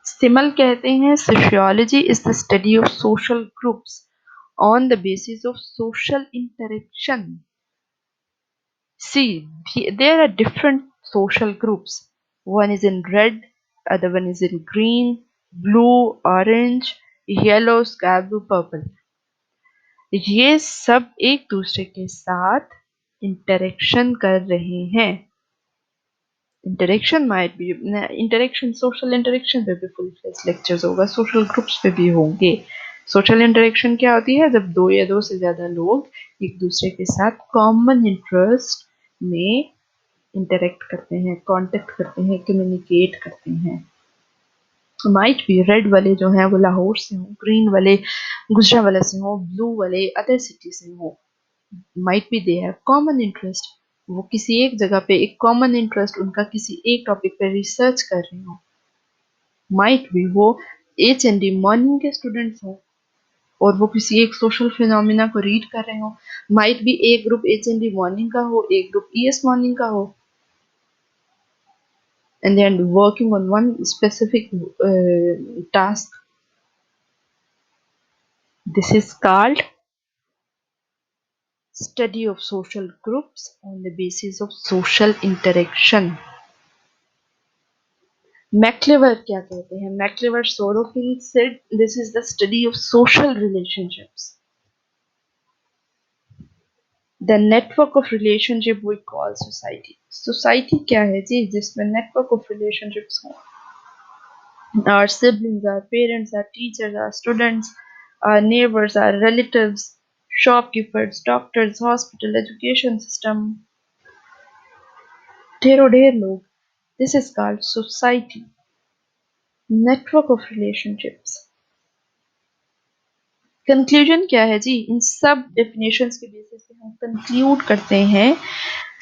सिमल कहते हैं sociology is the study of social groups on the basis of social interaction. See, there are different social groups. One is in red, other one is in green, blue, orange, yellow, sky blue, purple. ये सब एक दूसरे के साथ interaction कर रहे हैं। Interaction might be interaction, social interaction पे भी फुल फ्लेज लेक्चर्स होगा, सोशल ग्रुप्स पे भी होंगे। सोशल इंटरेक्शन क्या होती है? जब दो या दो से ज्यादा लोग एक दूसरे के साथ कॉमन इंटरेस्ट में इंटरेक्ट करते हैं, कांटेक्ट करते हैं, कम्युनिकेट करते हैं। माइट भी रेड वाले जो हैं वो लाहौर से हों, ग्रीन वाले गुजरांवाला से हों, ब्लू वाले अदर सिटी से हों। Might be they have common interest, वो किसी एक जगह पे एक कॉमन इंटरेस्ट उनका किसी एक टॉपिक पे रिसर्च कर रहे हो। माइट भी वो HND मॉर्निंग के स्टूडेंट्स हों और वो किसी एक सोशल फिनोमिना को रीड कर रहे हो। माइट भी एक ग्रुप HND मॉर्निंग का हो, एक ग्रुप ES मॉर्निंग का हो, and then working on one specific task. This is called study of social groups on the basis of social interaction. मैक्लेवर क्या कहते हैं? मैक्लेवर Sorokin said this is the study of social relationships. The network of relationship we call society. Society क्या है जी? जिसमें network of relationships हो। Our siblings, our parents, our teachers, our students, our neighbors, our relatives, shopkeepers, doctors, hospital, education system, ढेर लोग. This is called society. Network of relationships. Conclusion क्या है जी? इन सब definitions के basis पे हम conclude करते हैं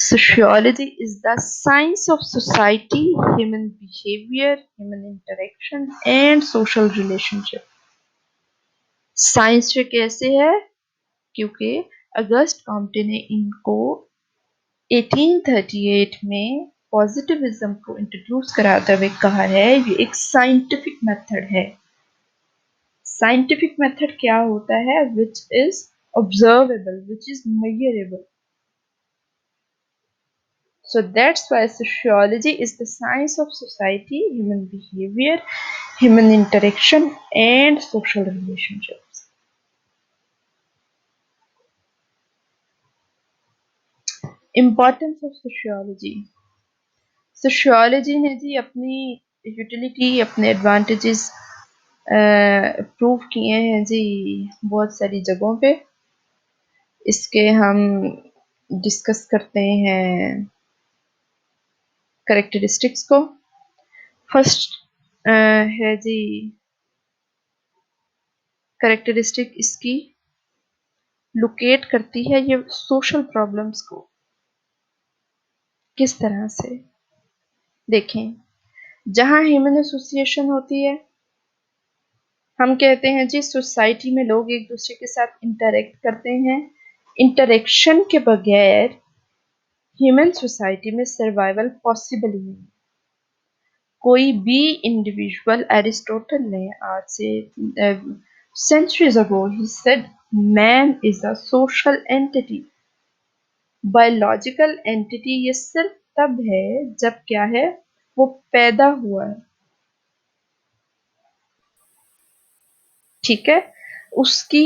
sociology is the science of society, human behavior, human interaction and social relationship. Science से कैसे है? क्योंकि अगस्त कॉम्टे ने इनको 1838 में पॉजिटिविज्म को इंट्रोड्यूस कराते हुए कहा है ये एक साइंटिफिक मेथड है। साइंटिफिक मेथड क्या होता है? Which is observable, which is measurable. So that's why sociology is the science of society, human behavior, human interaction, and social relationships. Importance of sociology. Sociology ने जी अपनी यूटिलिटी, अपने advantages prove किए हैं जी बहुत सारी जगहों पे। इसके हम डिस्कस करते हैं करेक्टरिस्टिक्स को। फर्स्ट है जी करेक्टरिस्टिक इसकी लोकेट करती है ये सोशल प्रॉब्लम्स को। किस तरह से? देखें, जहाँ ह्यूमन एसोसिएशन होती है, हम कहते हैं जी सोसाइटी में लोग एक दूसरे के साथ इंटरेक्ट करते हैं। इंटरेक्शन के बगैर ह्यूमन सोसाइटी में सर्वाइवल पॉसिबल ही नहीं। कोई भी इंडिविजुअल, एरिस्टोटल ने आज से centuries ago he said man is a social entity. Biological entity ये सिर्फ तब है जब क्या है, वो पैदा हुआ है, ठीक है। उसकी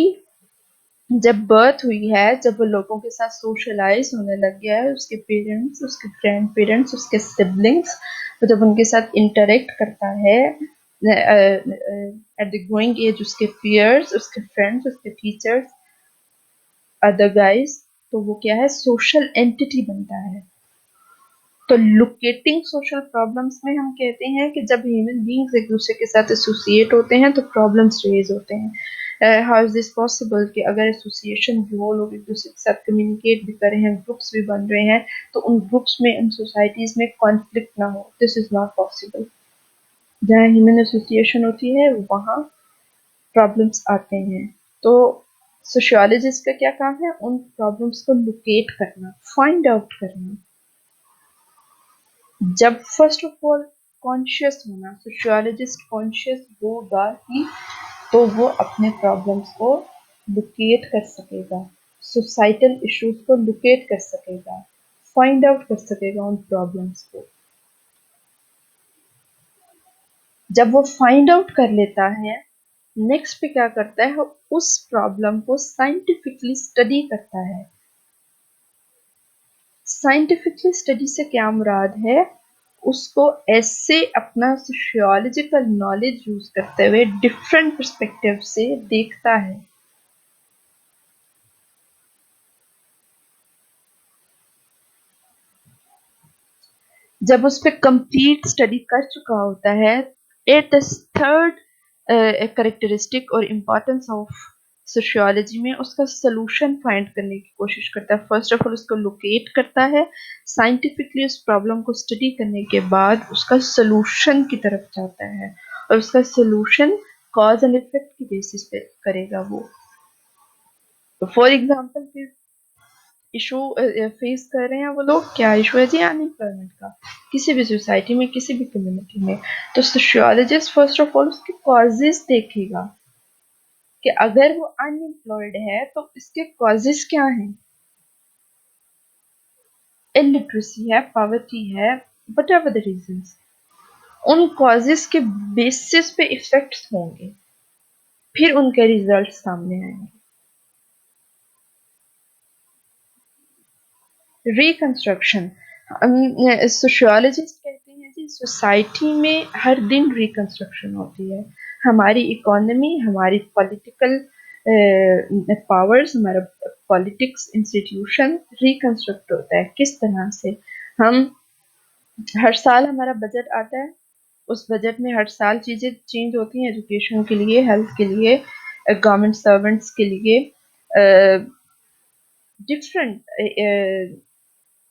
जब बर्थ हुई है, जब वो लोगों के साथ सोशलाइज होने लग गया है, उसके पेरेंट्स, उसके ग्रैंड पेरेंट्स, उसके सिबलिंग्स, जब उनके साथ इंटरेक्ट करता है एट द ग्रोइंग एज, उसके पीयर्स, उसके फ्रेंड्स, उसके टीचर्स, अदर गाइज, तो वो क्या है, सोशल एंटिटी बनता है। तो लोकेटिंग सोशल प्रॉब्लम्स में हम कहते हैं कि जब ह्यूमन बीइंग्स एक दूसरे के साथ एसोसिएट होते हैं तो प्रॉब्लम्स रेज होते हैं। हाउ इज दिस पॉसिबल कि अगर एसोसिएशन जो लोग एक दूसरे के साथ कम्युनिकेट भी कर रहे हैं, ग्रुप्स भी बन रहे हैं, तो उन ग्रुप्स में, उन सोसाइटीज में कॉन्फ्लिक्ट ना हो। This is not possible. जहाँ ह्यूमन एसोसिएशन होती है वहाँ प्रॉब्लम्स आते हैं। तो सोशियोलॉजिस्ट का क्या काम है? उन प्रॉब्लम्स को लोकेट करना, फाइंड आउट करना। जब फर्स्ट ऑफ ऑल कॉन्शियस होना, सोशियोलॉजिस्ट कॉन्शियस होगा ही तो वो अपने प्रॉब्लम्स को लोकेट कर सकेगा, सोसाइटल इश्यूज को लोकेट कर सकेगा, फाइंड आउट कर सकेगा उन प्रॉब्लम्स को। जब वो फाइंड आउट कर लेता है, नेक्स्ट पे क्या करता है, उस प्रॉब्लम को साइंटिफिकली स्टडी करता है। साइंटिफिकली स्टडी से क्या मुराद है? उसको ऐसे अपना सोशियोलॉजिकल नॉलेज यूज करते हुए डिफरेंट पर्सपेक्टिव से देखता है। जब उस पर कंप्लीट स्टडी कर चुका होता है, इट द थर्ड करेक्टरिस्टिक और इम्पोर्टेंस ऑफ सोशियोलॉजी में उसका सोल्यूशन फाइंड करने की कोशिश करता है। फर्स्ट ऑफ ऑल उसको लोकेट करता है, साइंटिफिकली उस प्रॉब्लम को स्टडी करने के बाद उसका सोल्यूशन की तरफ जाता है, और उसका सोल्यूशन कॉज एंड इफेक्ट की बेसिस पे करेगा वो। तो फॉर एग्जांपल इशू फेस कर रहे हैं वो लोग, क्या इशू है जी? अनएम्प्लॉयमेंट का, किसी भी सोसाइटी में, किसी भी कम्युनिटी में। तो सोशियोलॉजिस्ट फर्स्ट ऑफ ऑल उसके कॉजेज देखेगा कि अगर वो अनएम्प्लॉयड है तो इसके कॉजेज क्या हैं। इलिटरेसी है, पॉवर्टी है, व्हाटएवर द रीजंस, उन कॉजेज के बेसिस पे इफेक्ट्स होंगे, फिर उनके रिजल्ट सामने आएंगे। रिकंस्ट्रक्शन, सोशियोलॉजिस्ट कहते हैं जी सोसाइटी में हर दिन रिकंस्ट्रक्शन होती है। हमारी इकोनॉमी, हमारी पॉलिटिकल पावर्स, हमारा पॉलिटिक्स इंस्टीट्यूशन रिकंस्ट्रक्ट होता है। किस तरह से? हम हर साल हमारा बजट आता है, उस बजट में हर साल चीज़ें चेंज होती हैं, एजुकेशन के लिए, हेल्थ के लिए, गवर्नमेंट सर्वेंट्स के लिए, डिफरेंट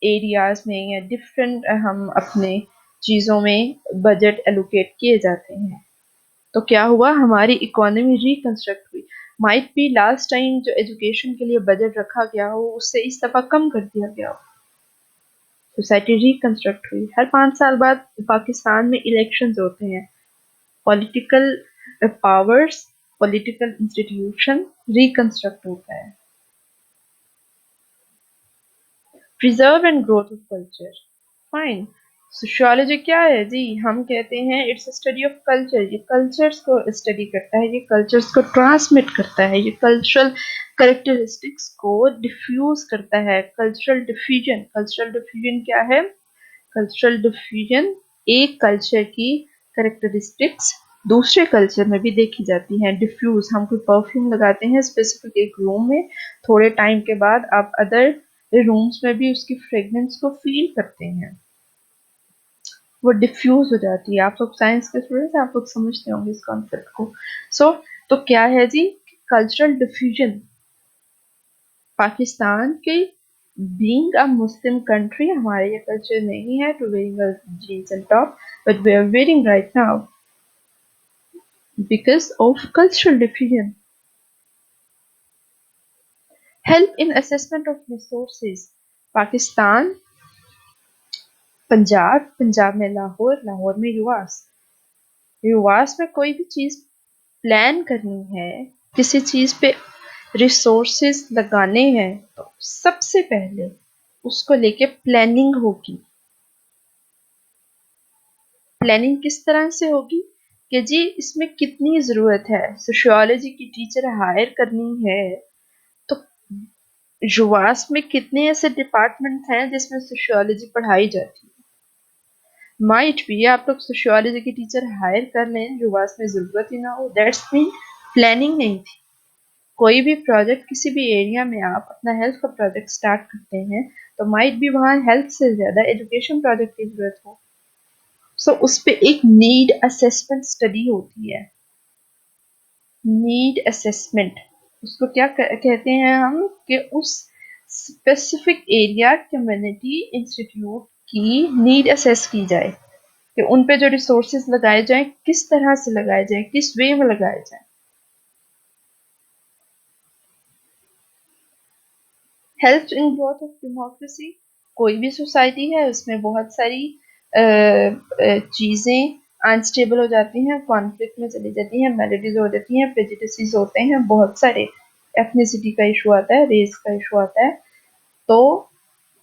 एरियाज में या डिफरेंट हम अपने चीज़ों में बजट एलोकेट किए जाते हैं। तो क्या हुआ, हमारी इकोनॉमी रिकंस्ट्रक्ट हुई। माइट बी लास्ट टाइम जो एजुकेशन के लिए बजट रखा गया हो उससे इस दफ़ा कम कर दिया गया हो, सोसाइटी रिकंस्ट्रक्ट हुई। हर 5 साल बाद पाकिस्तान में इलेक्शंस होते हैं, political powers, political institution reconstruct होता है। Preserve and growth of culture, fine. Sociology क्या है जी? हम कहते हैं इट्स स्टडी ऑफ कल्चर। ये कल्चर्स को स्टडी करता है, ये कल्चर्स को ट्रांसमिट करता है, ये कल्चरल कैरेक्टरिस्टिक्स को डिफ्यूज करता है। कल्चरल डिफ्यूजन क्या है? कल्चरल डिफ्यूजन एक कल्चर की कैरेक्टरिस्टिक्स दूसरे कल्चर में भी देखी जाती हैं। डिफ्यूज, हम कोई परफ्यूम लगाते हैं स्पेसिफिक एक रूम में, थोड़े टाइम के बाद आप अदर रूम्स में भी उसकी फ्रेग्रेंस को फील करते हैं, वो डिफ्यूज हो जाती है। आप लोग साइंस के स्टूडेंट्स हैं, आप लोग समझते होंगे इस कॉन्सेप्ट को। तो क्या है जी? Cultural diffusion. पाकिस्तान के बीइंग अ मुस्लिम कंट्री, हमारे ये कल्चर नहीं है to wearing a jeans and top, but we are wearing right now because of cultural diffusion. Help in assessment of resources. Pakistan, Punjab में लाहौर में युवास में कोई भी चीज प्लान करनी है, किसी चीज पे रिसोर्सेज लगाने हैं, तो सबसे पहले उसको लेके प्लानिंग होगी। प्लानिंग किस तरह से होगी कि जी इसमें कितनी जरूरत है, सोशियोलॉजी की टीचर हायर करनी है, तो युवास में कितने ऐसे डिपार्टमेंट हैं जिसमें सोशियोलॉजी पढ़ाई जाती है। माइट भी आप लोग सोशियोलॉजी की टीचर हायर कर लें, युवास में जरूरत ही ना हो, दैट्स मीन प्लानिंग नहीं थी। कोई भी प्रोजेक्ट किसी भी एरिया में आप अपना हेल्थ का प्रोजेक्ट स्टार्ट करते हैं, तो माइट भी वहाँ हेल्थ से ज्यादा एजुकेशन प्रोजेक्ट की जरूरत हो। सो उस पे एक नीड असेसमेंट स्टडी होती है। नीड असेसमेंट, उसको क्या कहते हैं हम, कि उस स्पेसिफिक एरिया कम्युनिटी इंस्टीट्यूट की नीड असेस की जाए कि उन पे जो रिसोर्सेज लगाए जाएं किस तरह से लगाए जाएं, किस वे में लगाए जाएं। Help in growth of democracy, कोई भी सोसाइटी है उसमें बहुत सारी चीज़ें अनस्टेबल हो जाती हैं, कॉन्फ्लिक्ट में चली जाती हैं, मैलिटीज हो जाती हैं, प्रेजुडिसेस होते हैं, बहुत सारे एथनिसिटी का इशू आता है, रेस का इशू आता है, तो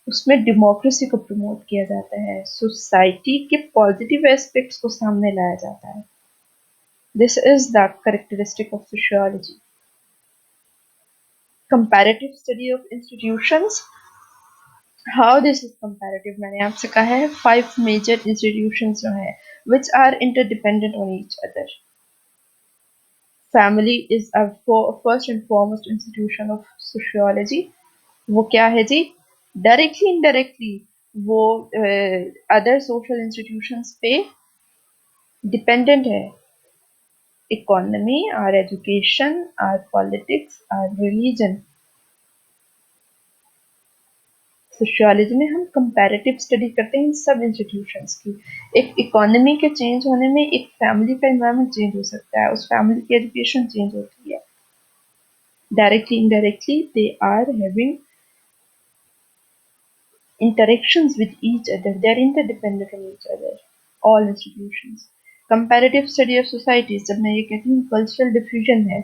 उसमें डेमोक्रेसी को प्रमोट किया जाता है, सोसाइटी के पॉजिटिव एस्पेक्ट्स को सामने लाया जाता है। This is the characteristic of sociology. Comparative study of institutions, how this is comparative, मैंने आपसे कहा है 5 मेजर इंस्टीट्यूशंस जो हैं which are interdependent on each other. Family is a first and foremost institution of sociology. वो क्या है जी? डायरेक्टली इनडायरेक्टली वो अदर सोशल इंस्टीट्यूशंस पे डिपेंडेंट है। Economy, or education, or politics, or religion. Sociology में हम कंपैरेटिव स्टडी करते हैं इन सब इंस्टीट्यूशंस की। एक इकोनॉमी के चेंज होने में एक फैमिली का एनवायरनमेंट चेंज हो सकता है, उस फैमिली की एजुकेशन चेंज होती है। Directly indirectly they are having interactions with each other, they are interdependent on each other, all institutions. Comparative study of societies, जब मैं ये कहती हूँ कल्चरल डिफ्यूजन है,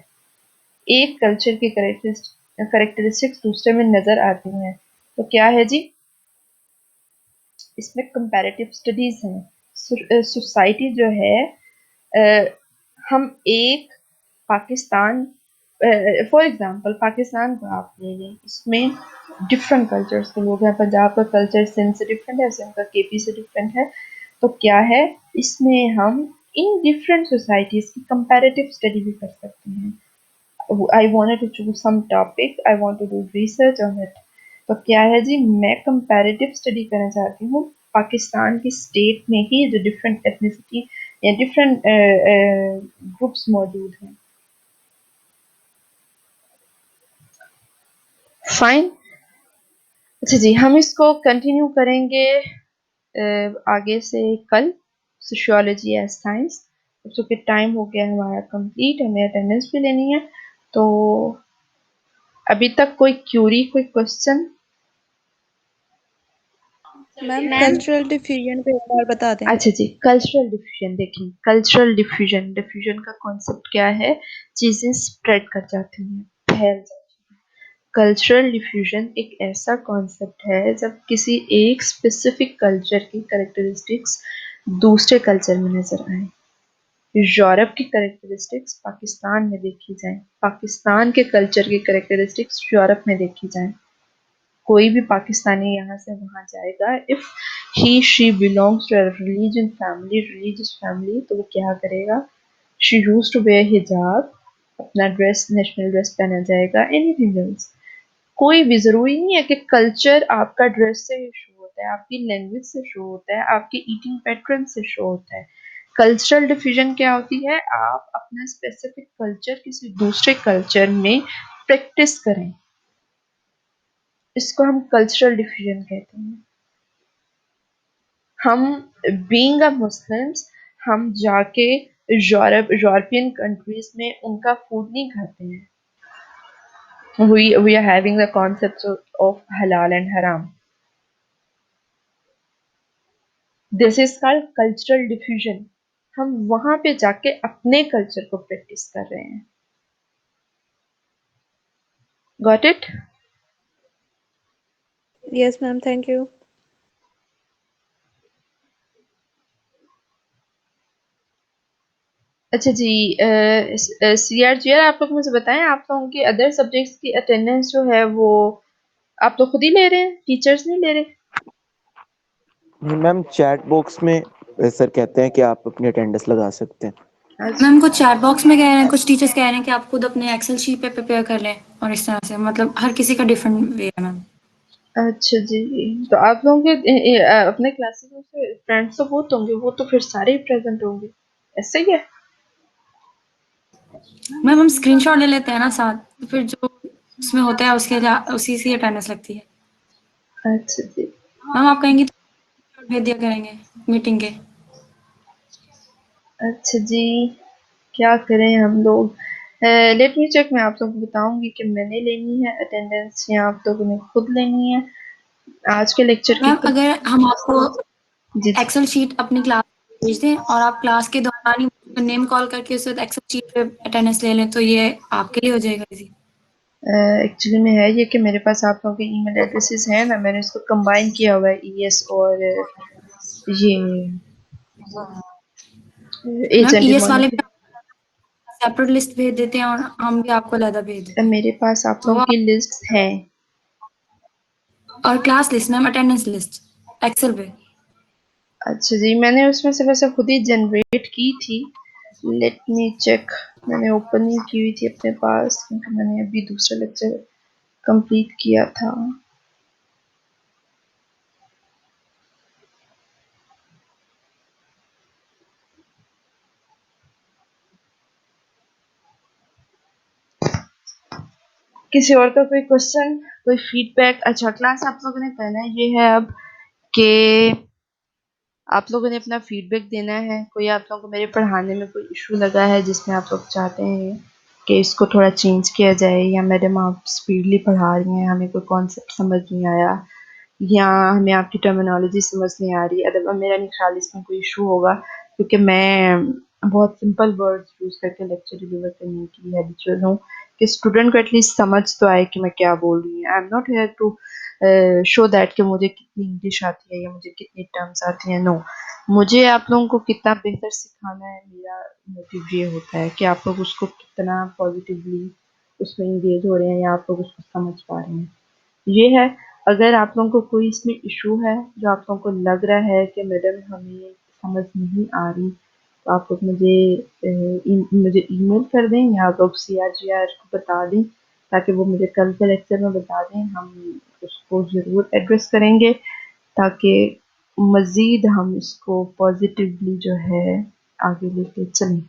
एक कल्चर की कैरेक्टरिस्टिक्स दूसरे में नजर आती हैं, तो क्या है जी? इसमें कंपैरेटिव स्टडीज हैं। सोसाइटी जो है, हम एक पाकिस्तान, फॉर एग्जांपल पाकिस्तान को आप ले लें, इसमें डिफरेंट कल्चर्स के लोग हैं। पंजाब का कल्चर सिंध से डिफरेंट है, सिंध का केपी से डिफरेंट है, तो क्या है इसमें हम इन डिफरेंट सोसाइटीज की कंपैरेटिव स्टडी भी कर सकते हैं। I wanted to choose some topic, I want to do research on it, तो क्या है जी, मैं कंपैरेटिव स्टडी करना चाहती हूँ पाकिस्तान की स्टेट में ही जो डिफरेंट एथनिसिटी या डिफरेंट ग्रुप्स मौजूद हैं। फाइन, अच्छा जी, हम इसको कंटिन्यू करेंगे आगे से कल, सोशियोलॉजी एज साइंस। क्योंकि टाइम हो गया हमारा कंप्लीट, हमें अटेंडेंस भी लेनी है, तो अभी तक कोई क्यूरी, कोई क्वेश्चन? मैम कल्चरल डिफ्यूजन को एक बार बता दें। अच्छा जी, कल्चरल डिफ्यूजन देखिए, कल्चरल डिफ्यूजन का कॉन्सेप्ट क्या है? चीजें स्प्रेड कर जाती हैं, फैल जाती हैं। कल्चरल डिफ्यूजन एक ऐसा कॉन्सेप्ट है जब किसी एक स्पेसिफिक कल्चर की कैरेक्टरिस्टिक्स दूसरे कल्चर में नजर आए। यूरोप की कैरेक्टरिस्टिक्स पाकिस्तान में देखी जाए, पाकिस्तान के कल्चर की कैरेक्टरिस्टिक्स यूरोप में देखी जाए। कोई भी पाकिस्तानी यहाँ से वहाँ जाएगा, if he she belongs to religious family, तो वो क्या करेगा? शी यूज्ड टू वेयर हिजाब, अपना ड्रेस, नेशनल ड्रेस पहना जाएगा, एनीथिंग एल्स। कोई भी जरूरी नहीं है कि कल्चर आपका ड्रेस से शो होता है, आपकी लैंग्वेज से शो होता है, आपके ईटिंग पैटर्न से शो होता है। कल्चरल डिफिजन क्या होती है? आप अपना स्पेसिफिक कल्चर किसी दूसरे कल्चर में प्रैक्टिस करें, इसको हम कल्चरल डिफिजन कहते हैं। हम बीइंग अ मुस्लिम्स, हम जाके यूरोपियन कंट्रीज में उनका फूड नहीं खाते हैं। We are having the concepts of halal and haram. This is called cultural diffusion. हम वहां पे जाके अपने कल्चर को प्रैक्टिस कर रहे हैं। Got it? Yes, ma'am. Thank you. अच्छा जी, CRGR, आप लोग मुझे बताएं, आप लोगों की अदर सब्जेक्ट्स की अटेंडेंस जो है वो आप लोग खुद ही ले रहे हैं, टीचर्स नहीं ले रहे? मैम चैट बॉक्स में सर कहते हैं कि आप अपनी अटेंडेंस लगा सकते हैं। अच्छा मैम कुछ चैट बॉक्स में कह रहे हैं, कुछ टीचर्स कह रहे हैं कि आप खुद अपने एक्सेल शीट पे प्रिपेयर कर लें, और इस तरह से मतलब हर किसी का डिफरेंट वे है मैम। अच्छा जी, तो आप लोगों के अपने क्लासेस में से फ्रेंड्स तो बहुत होंगे, वो तो फिर सारे ही प्रेजेंट होंगे, ऐसे ही है? मैम हम स्क्रीनशॉट ले लेते हैं ना साथ, तो फिर जो उसमें होता है उसके उसी से अटेंडेंस लगती है। अच्छा जी, मैम आप कहेंगी तो screenshot भेज दिया करेंगे मीटिंग के। अच्छा जी, क्या करें हम लोग? लेट मी चेक, मैं आप लोगों को बताऊंगी कि मैंने लेनी है अटेंडेंस या आप लोगों ने खुद लेनी है। आज के लेक्चर की मैम अगर हम आपको जी जी, एक्सेल शीट अपनी क्लास भेज दें और आप क्लास के दौरान ही नेम कॉल करके उससे एक्सेल शीट पे अटेंडेंस ले लें, तो ये आपके लिए हो जाएगा इजी। एक्चुअली में है ये कि मेरे पास आप लोगों के ईमेल एड्रेसेस हैं ना, मैंने इसको कंबाइन किया हुआ है, ईएस और ये मैम एजेंट ईएस वाले मॉनिटर। में सेपरेट लिस्ट भेज देते हैं और हम भी आपको अलग भेज देते हैं, मेरे पास आप तो लोगों वो की लिस्ट है। और class list ma'am attendance list Excel पे। अच्छा जी, मैंने उसमें से वैसे खुद ही जनरेट की थी। लेट मी चेक, मैंने ओपन नहीं की हुई थी अपने पास क्योंकि मैंने अभी दूसरा लेक्चर कंप्लीट किया था। किसी और का कोई क्वेश्चन, कोई फीडबैक? अच्छा, क्लास आप लोगों ने करना है, ये है अब कि आप लोगों ने अपना फीडबैक देना है। कोई आप लोगों को मेरे पढ़ाने में कोई इशू लगा है जिसमें आप लोग चाहते हैं कि इसको थोड़ा चेंज किया जाए, या मैडम आप स्पीडली पढ़ा रही हैं, हमें कोई कॉन्सेप्ट समझ नहीं आया, या हमें आपकी टर्मिनोलॉजी समझ नहीं आ रही। अदर मेरा नहीं ख्याल इसमें कोई इशू होगा, क्योंकि मैं बहुत सिंपल वर्ड्स यूज़ करके लेक्चर डिलीवर करने की हैबिचुअल हूँ कि स्टूडेंट को एटलीस्ट समझ तो आए कि मैं क्या बोल रही हूँ। I am not here to show that कि मुझे कितनी इंग्लिश आती है या मुझे कितनी टर्म्स आती हैं। नो, मुझे आप लोगों को कितना बेहतर सिखाना है, मेरा मोटिव ये होता है कि आप लोग उसको कितना पॉजिटिवली उसमें इंगेज हो रहे हैं या आप लोग उसको समझ पा रहे हैं, ये है। अगर आप लोगों को कोई इसमें इशू है, जो आप लोगों को लग रहा है कि मैडम हमें समझ नहीं आ रही, तो आप लोग मुझे ईमेल कर दें या आप लोग CRGR को बता दें, ताकि वो मुझे कल के लेक्चर में बता दें। हम उसको ज़रूर एड्रेस करेंगे ताकि मज़ीद हम इसको पॉजिटिवली जो है आगे लेके चलें।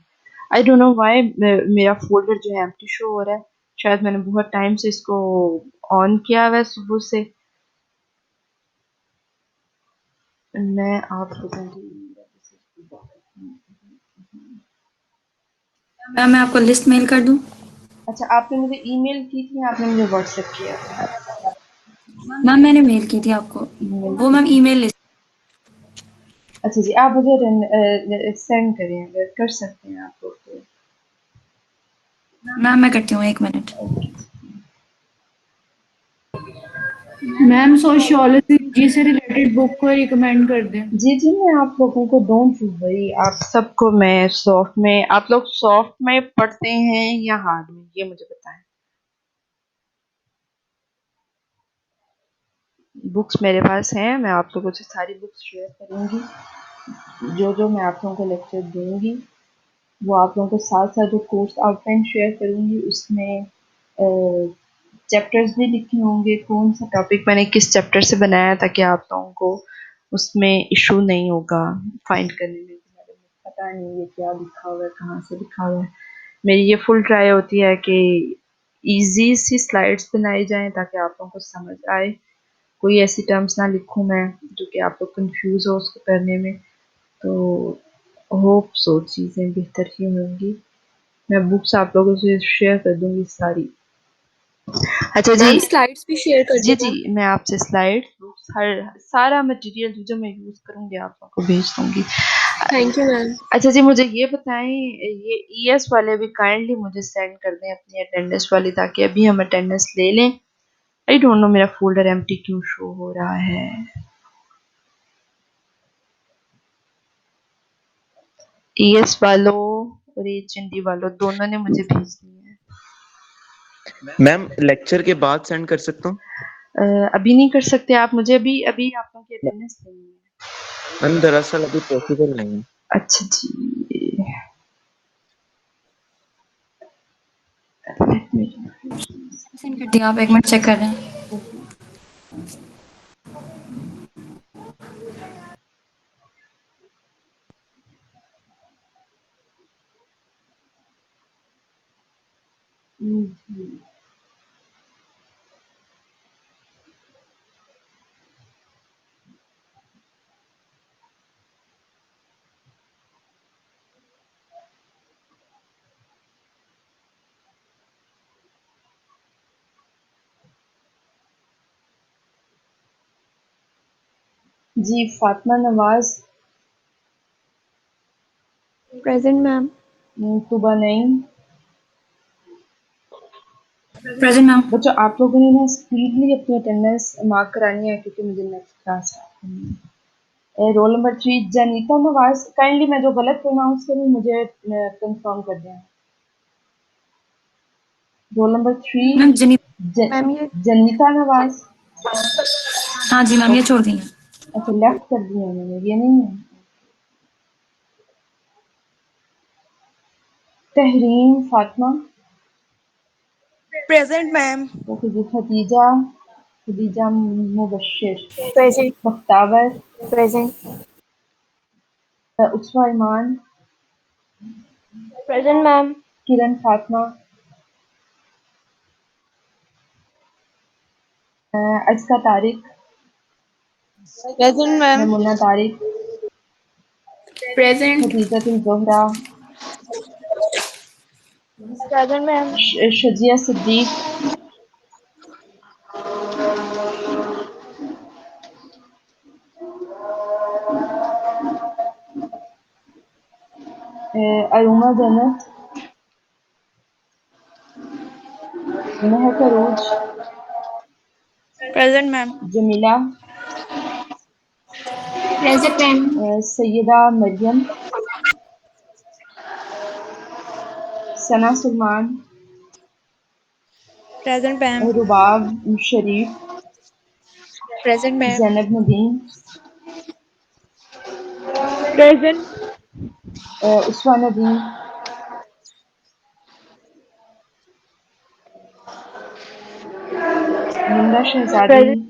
आई डोंट नो व्हाई मेरा फ़ोल्डर जो है एम्प्टी शो हो रहा है। शायद मैंने बहुत टाइम से इसको ऑन किया हुआ है सुबह से। मैं आपको मैम मैं आपको लिस्ट मेल कर दूं? अच्छा, आपने मुझे ईमेल की थी, आपने मुझे व्हाट्सएप किया था? मैम मैंने मेल की थी आपको, ईमेल वो की मैम थी। Email list. अच्छा जी, आप मुझे सेंड करें, अगर कर सकते हैं आप लोग तो। मैम मैं करती हूँ, 1 मिनट। ओके। मैम सोशियोलॉजी से रिलेटेड बुक को रिकमेंड कर दें। जी जी, मैं आप लोगों को डोंट वरी, आप सबको मैं सॉफ्ट में, आप लोग सॉफ्ट में पढ़ते हैं या हार्ड में, ये मुझे बताएं। बुक्स मेरे पास हैं, मैं आप लोगों से सारी बुक्स शेयर करूंगी। जो जो मैं आप लोगों को लेक्चर दूंगी वो आप लोगों के साथ साथ जो कोर्स आउटलाइन शेयर करूंगी उसमें चैप्टर्स भी लिखे होंगे, कौन सा टॉपिक मैंने किस चैप्टर से बनाया, ताकि आप लोगों को उसमें इशू नहीं होगा फाइंड करने में कि मैडम को पता नहीं ये क्या लिखा हुआ है, कहाँ से लिखा हुआ है। मेरी ये फुल ट्राई होती है कि इजी सी स्लाइड्स बनाई जाएं ताकि आप लोगों को समझ आए। कोई ऐसी टर्म्स ना लिखूं मैं जो कि आप लोग कंफ्यूज हो उसको करने में। तो होप सो चीज़ें बेहतर ही होंगी। मैं बुक्स आप लोगों से शेयर कर दूंगी सारी। अच्छा जी, मैम स्लाइड्स भी शेयर कर जी देना। जी, मैं आपसे स्लाइड हर सारा मटेरियल जो जो मैं यूज़ करूंगी आप लोगों को भेज दूंगी। Thank you ma'am. अच्छा जी, मुझे ये बताएं, ये ईएस वाले भी काइंडली मुझे सेंड कर दें अपनी अटेंडेंस वाली, ताकि अभी हम अटेंडेंस ले लें। आई डोंट नो मेरा फोल्डर एम्प्टी क्यों शो हो रहा है। ईएस वालों और एचएनडी वालों दोनों ने मुझे भेज दिए हैं। मैम लेक्चर के बाद सेंड कर सकता हूँ? अभी नहीं कर सकते आप, मुझे अभी अभी आप लोगों की अटेंडेंस लेनी है। मैम दरअसल अभी पॉसिबल नहीं है। अच्छा जी, let me- सेंड कर दिया, आप एक मिनट चेक कर रहे हैं। जी जी, Fatima Nawaz, present ma'am. Tuba Naeem. Present ma'am. बच्चों आप लोगों ने ना स्पीडली अपनी अटेंडेंस मार्क करानी है क्योंकि मुझे नेक्स्ट क्लास है। Roll number 3 Janita Nawaz, kindly मैं जो गलत प्रोनाउंस करूँ मुझे कंफर्म कर दें। रोल नंबर 3 मैम जनी। मैम ये जनीता नवाज। हाँ जी मैम, ये छोड़ दी है। अच्छा, लेफ्ट कर दिया मैंने, ये नहीं है। Tahreen Fatima. Present ma'am. Okay जी, Khadija, Khadija Mubashir. Present. Bakhtawar, present. Usma Iman, present ma'am. Kiran Fatima, Azka Tariq, present ma'am. Namuna Tariq, present. Khadijatul Zohra, present ma'am. Shazia Siddique, Aruma Jannat, Mehak Arooj, present ma'am. Jamila, present ma'am. Syeda Mariam, Sana Salman, present ma'am. Rubab Sharif, present ma'am. Zainab Nadeem, present. Uswa Nadeem, Nimra Shahzadi, present.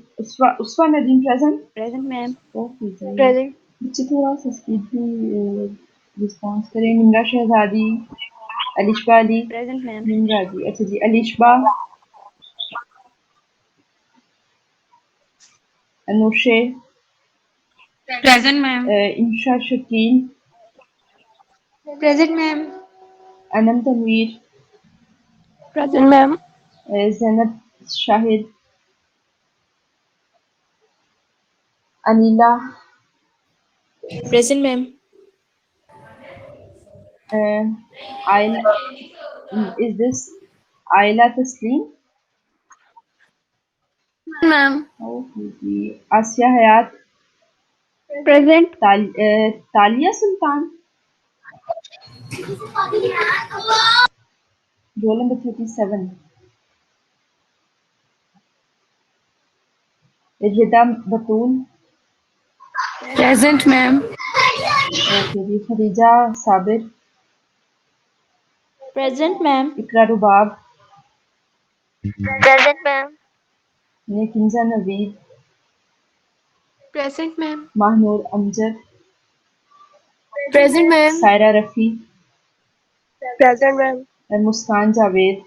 Uswa Nadeem present. Present ma'am. Okay जी, प्रेजेंट। बच्चे थोड़ा सा स्पीडली रिस्पॉन्स करें। Nimra Shahzadi, Alishba Ali, present ma'am. निम्रा जी, अच्छा जी, Alishba, Anushe, present ma'am. Insha Shakeel, present ma'am. Anam Tanveer, present ma'am. Zainab Shahid, Anila, present ma'am. Ayal, is this Ayla Tasleem, ma'am. Okay जी। Aasia Hayat. Present. Talia Sultan. Roll number 37। Rida Batool. Present ma'am. Okay जी। Khadija Sabir. Present ma'am. Iqra Rubab. Present ma'am. Kinza Naveed. Present ma'am. Mahnoor Amjad. Present ma'am. Saira Rafi. Present ma'am. Muskan Javed.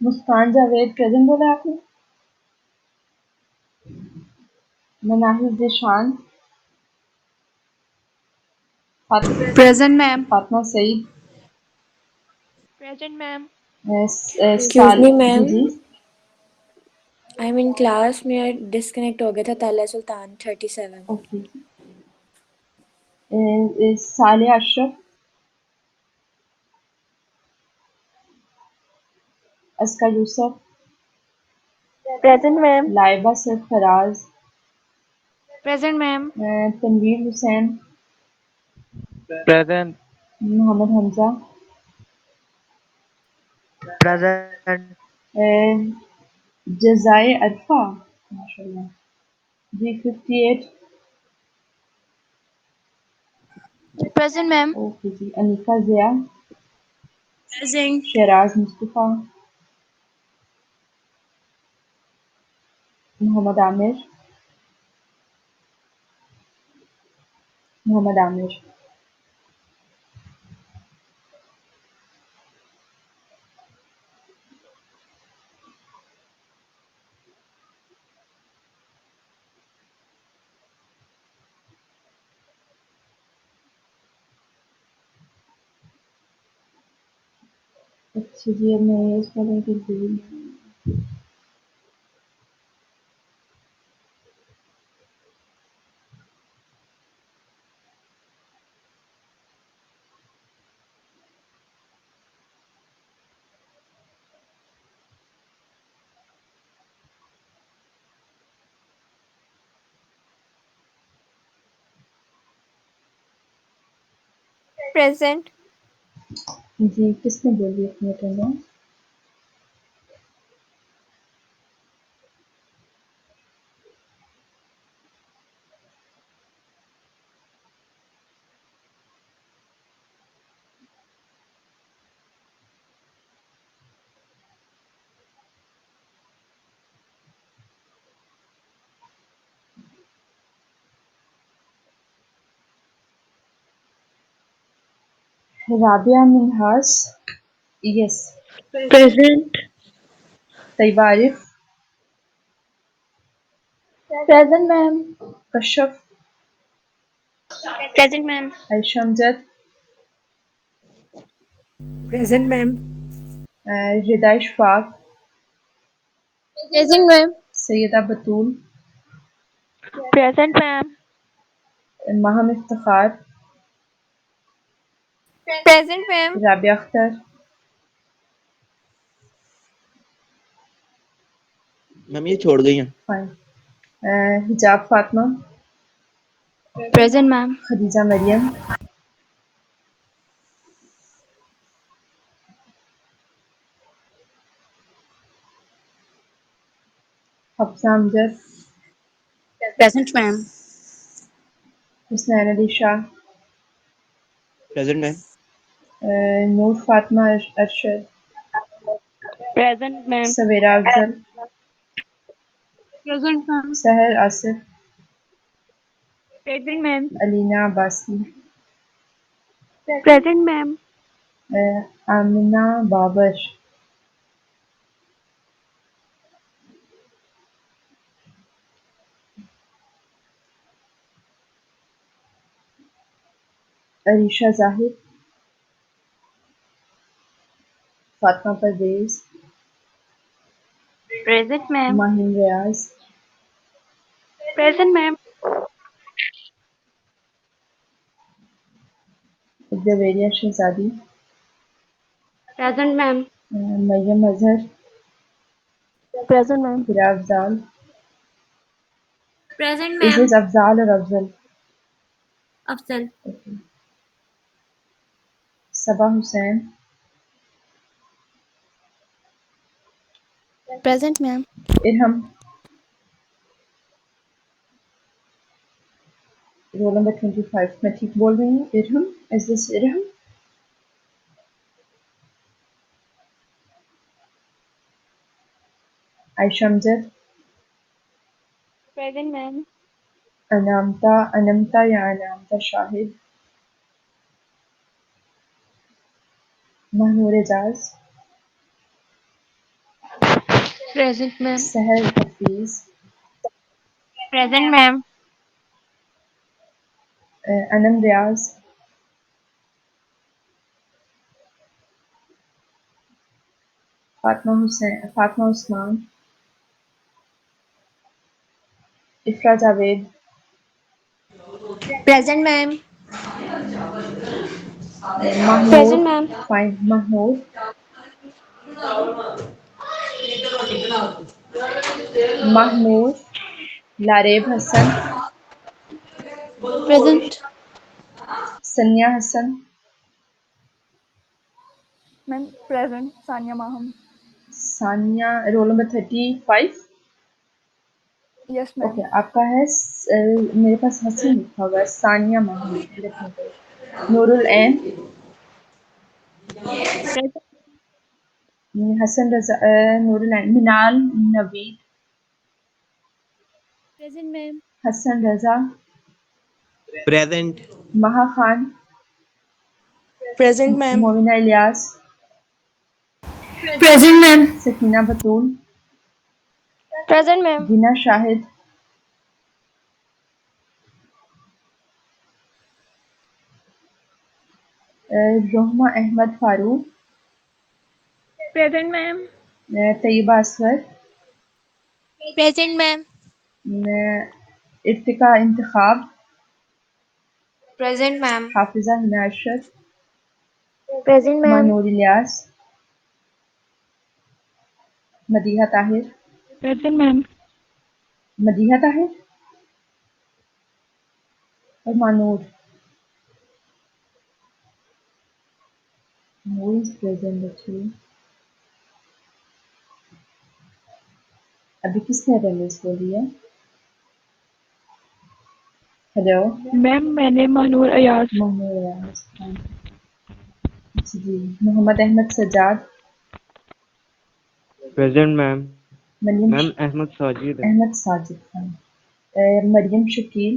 Muskan Javed present बोला आपने। Manahil Zeeshan. Present ma'am. Fatima Saeed. Present ma'am. Excuse me जी ma'am, जी। I am in class में disconnect हो गया था। Tala Sultan 37। Okay. Salia Ashraf. Askar Yousuf. Present ma'am. Laiba Sarfaraz. Present ma'am. Tanveer Hussain. Present. Mohammad Hamza. Present. जज़ाए अरफा। माशाल्लाह। जी 58। Present ma'am. ओके जी। अनीका ज़िया। प्रेजेंट। शराज मुस्तफ़ा। मोहम्मद आमिर। मोहम्मद आमिर। अच्छा जी। अब मैं इस वाले के लिए प्रेजेंट। जी। किसने बोली अपनी attendance. Rabia Minhas. Yes. Present. Tayyaba Arif. Present ma'am. Kashyap. Present ma'am. Ayesha Amjad. Present ma'am. Rida Ishfaq. Present ma'am. Syeda Batool. Present ma'am. Maham Iftikhar. Present ma'am. Rabia Akhtar. Ma'am ये छोड़ गई हैं। Fine. Hijab Fatima. Present ma'am. Khadija Maryam. Hafsa Amjad. Present ma'am. Husnain Ali Shah. Present ma'am. Noor Fatima Arshad. Present ma'am. Savera Afzal. Present ma'am. Sahar Asif. Present ma'am. Alina Abbasi. Present ma'am. Amina Babar. Areesha Zahid, Fatima Parvez, present ma'am. Mahin Riaz, present ma'am. Javeria Shahzadi, present ma'am. Maryam Azhar, Present, ma'am. Hira Afzal, present is ma'am. This Afzal और Afzal? Afzal. Okay. Saba Hussain, Present, ma'am. Irham, roll number 25, मैं ठीक बोल रही हूँ? Irham, is this Irham? Ayesha Amjad, present ma'am. Anamta या Anamta Shahid, Mahnoor Ejaz, present ma'am. Sahar Hafeez, present ma'am. Anam Riaz, Fatima Usman, इफ्रा Javed, Present, ma'am. Mahmood, present ma'am. Fine Mahmood, Mahmood, Laraib Hasan, Present. Sania Hasan, Ma'am, present. Sania Maham. Sania, roll number 35। Yes, ma'am. Okay, आपका है मेरे पास हसन लिखा हुआ है, सानिया महमूद लिखने को। Noorul Ain, Hasan Raza, Noorul Ain, Minal Naveed, Present, ma'am. Hasan Raza, present. Maha Khan, Present, ma'am. Momina Ilyas, present ma'am. Sakina Batool, present ma'am. Gina Shahid, Rohma Ahmed Farooq, Present, ma'am. Tayyaba Asghar, Present, ma'am. Irtiqa Intikhab, Present, ma'am. Hafiza Hina Arshad, present ma'am. Mahnoor Ilyas, Madiha Tahir, Present, ma'am. Madiha Tahir और Mahnoor. Who is present actually? अभी किसने अटेंडेंस बोली है? हेलो, Ma'am, मैंने मनूर अयाज. मोहम्मद रियाज खान, जी, Mohammad Ahmed Sajjad, present ma'am. Maryam ma'am Ahmed Sajid है। Ahmed Sajid Khan, Maryam Shakeel,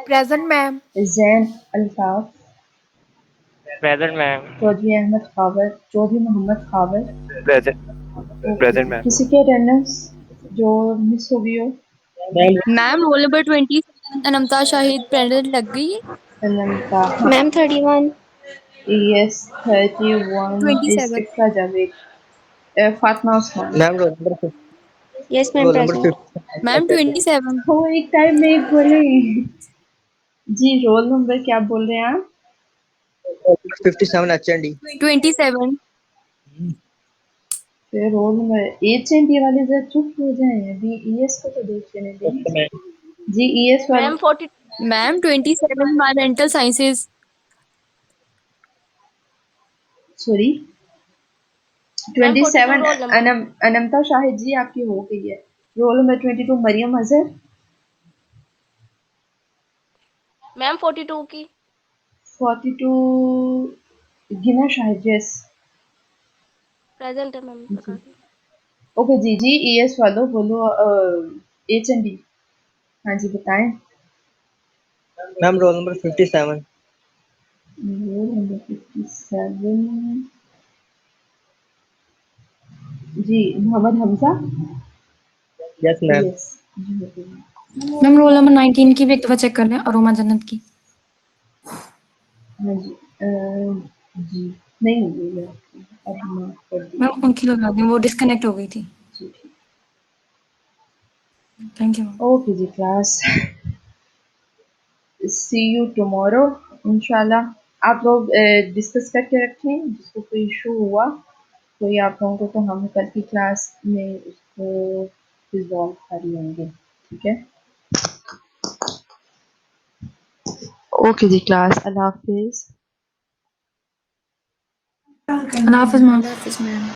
Present, ma'am. Zain Altaf, present ma'am. Chaudhry Ahmed Khawar, Chaudhry Mohammad Khawar. Present ma'am. किसी की अटेंडेंस जो मिस हो गई हो? Ma'am roll number 27 Anamta Shahid present लग गई है। अनंता, हाँ। Ma'am 31। ES 31 is 27। Ifra Javed, Fatima Usman. Ma'am yes ma'am roll number present. 50 ma'am attendance. 27। वो एक टाइम में एक बोले। जी, रोल नंबर क्या बोल रहे हैं आप? 57 HND। 27। फिर रोल नंबर HND वाले जरा चुप हो जाएं, अभी ES को तो देख लेने दें। जी, ES वाले ma'am 40. Ma'am 27 environmental sciences. Sorry, ma'am 42 27 roll number. Anamta Shahid ji आपकी हो गई है। Roll number 22 Maryam Azhar, ma'am 42 की. 42 गिना शाहिद, यस। प्रेजेंट है मैम, जी, बता दी. ओके जी। जी, ES वालों बोलो, HND। हाँ जी, बताएं। Ma'am roll number 57। Roll number 57 जी, Mohammad Hamza, yes ma'am. Yes जी, हो गई। मैम रोल नंबर 19 की भी एक दफ़ा चेक कर लें, अरोमा जन्नत की। हाँ जी जी नहीं हुई है आपकी, अब माफ कर दीजिए। मैम उनकी लगा दें, वो डिस्कनेक्ट हो गई थी। जी ठीक। Thank you. ओके जी क्लास, सी यू टुमारो इंशाल्लाह। आप लोग डिस्कस करके रखें, जिसको कोई इशू हुआ कोई आप लोगों को, तो हम कल की क्लास में उसको रिजॉल्व कर लेंगे, ठीक है। ओके जी क्लास, अल्लाह हाफिज़। अल्लाह हाफ़िज़ मैम। अल्लाह हाफिज़ मैम।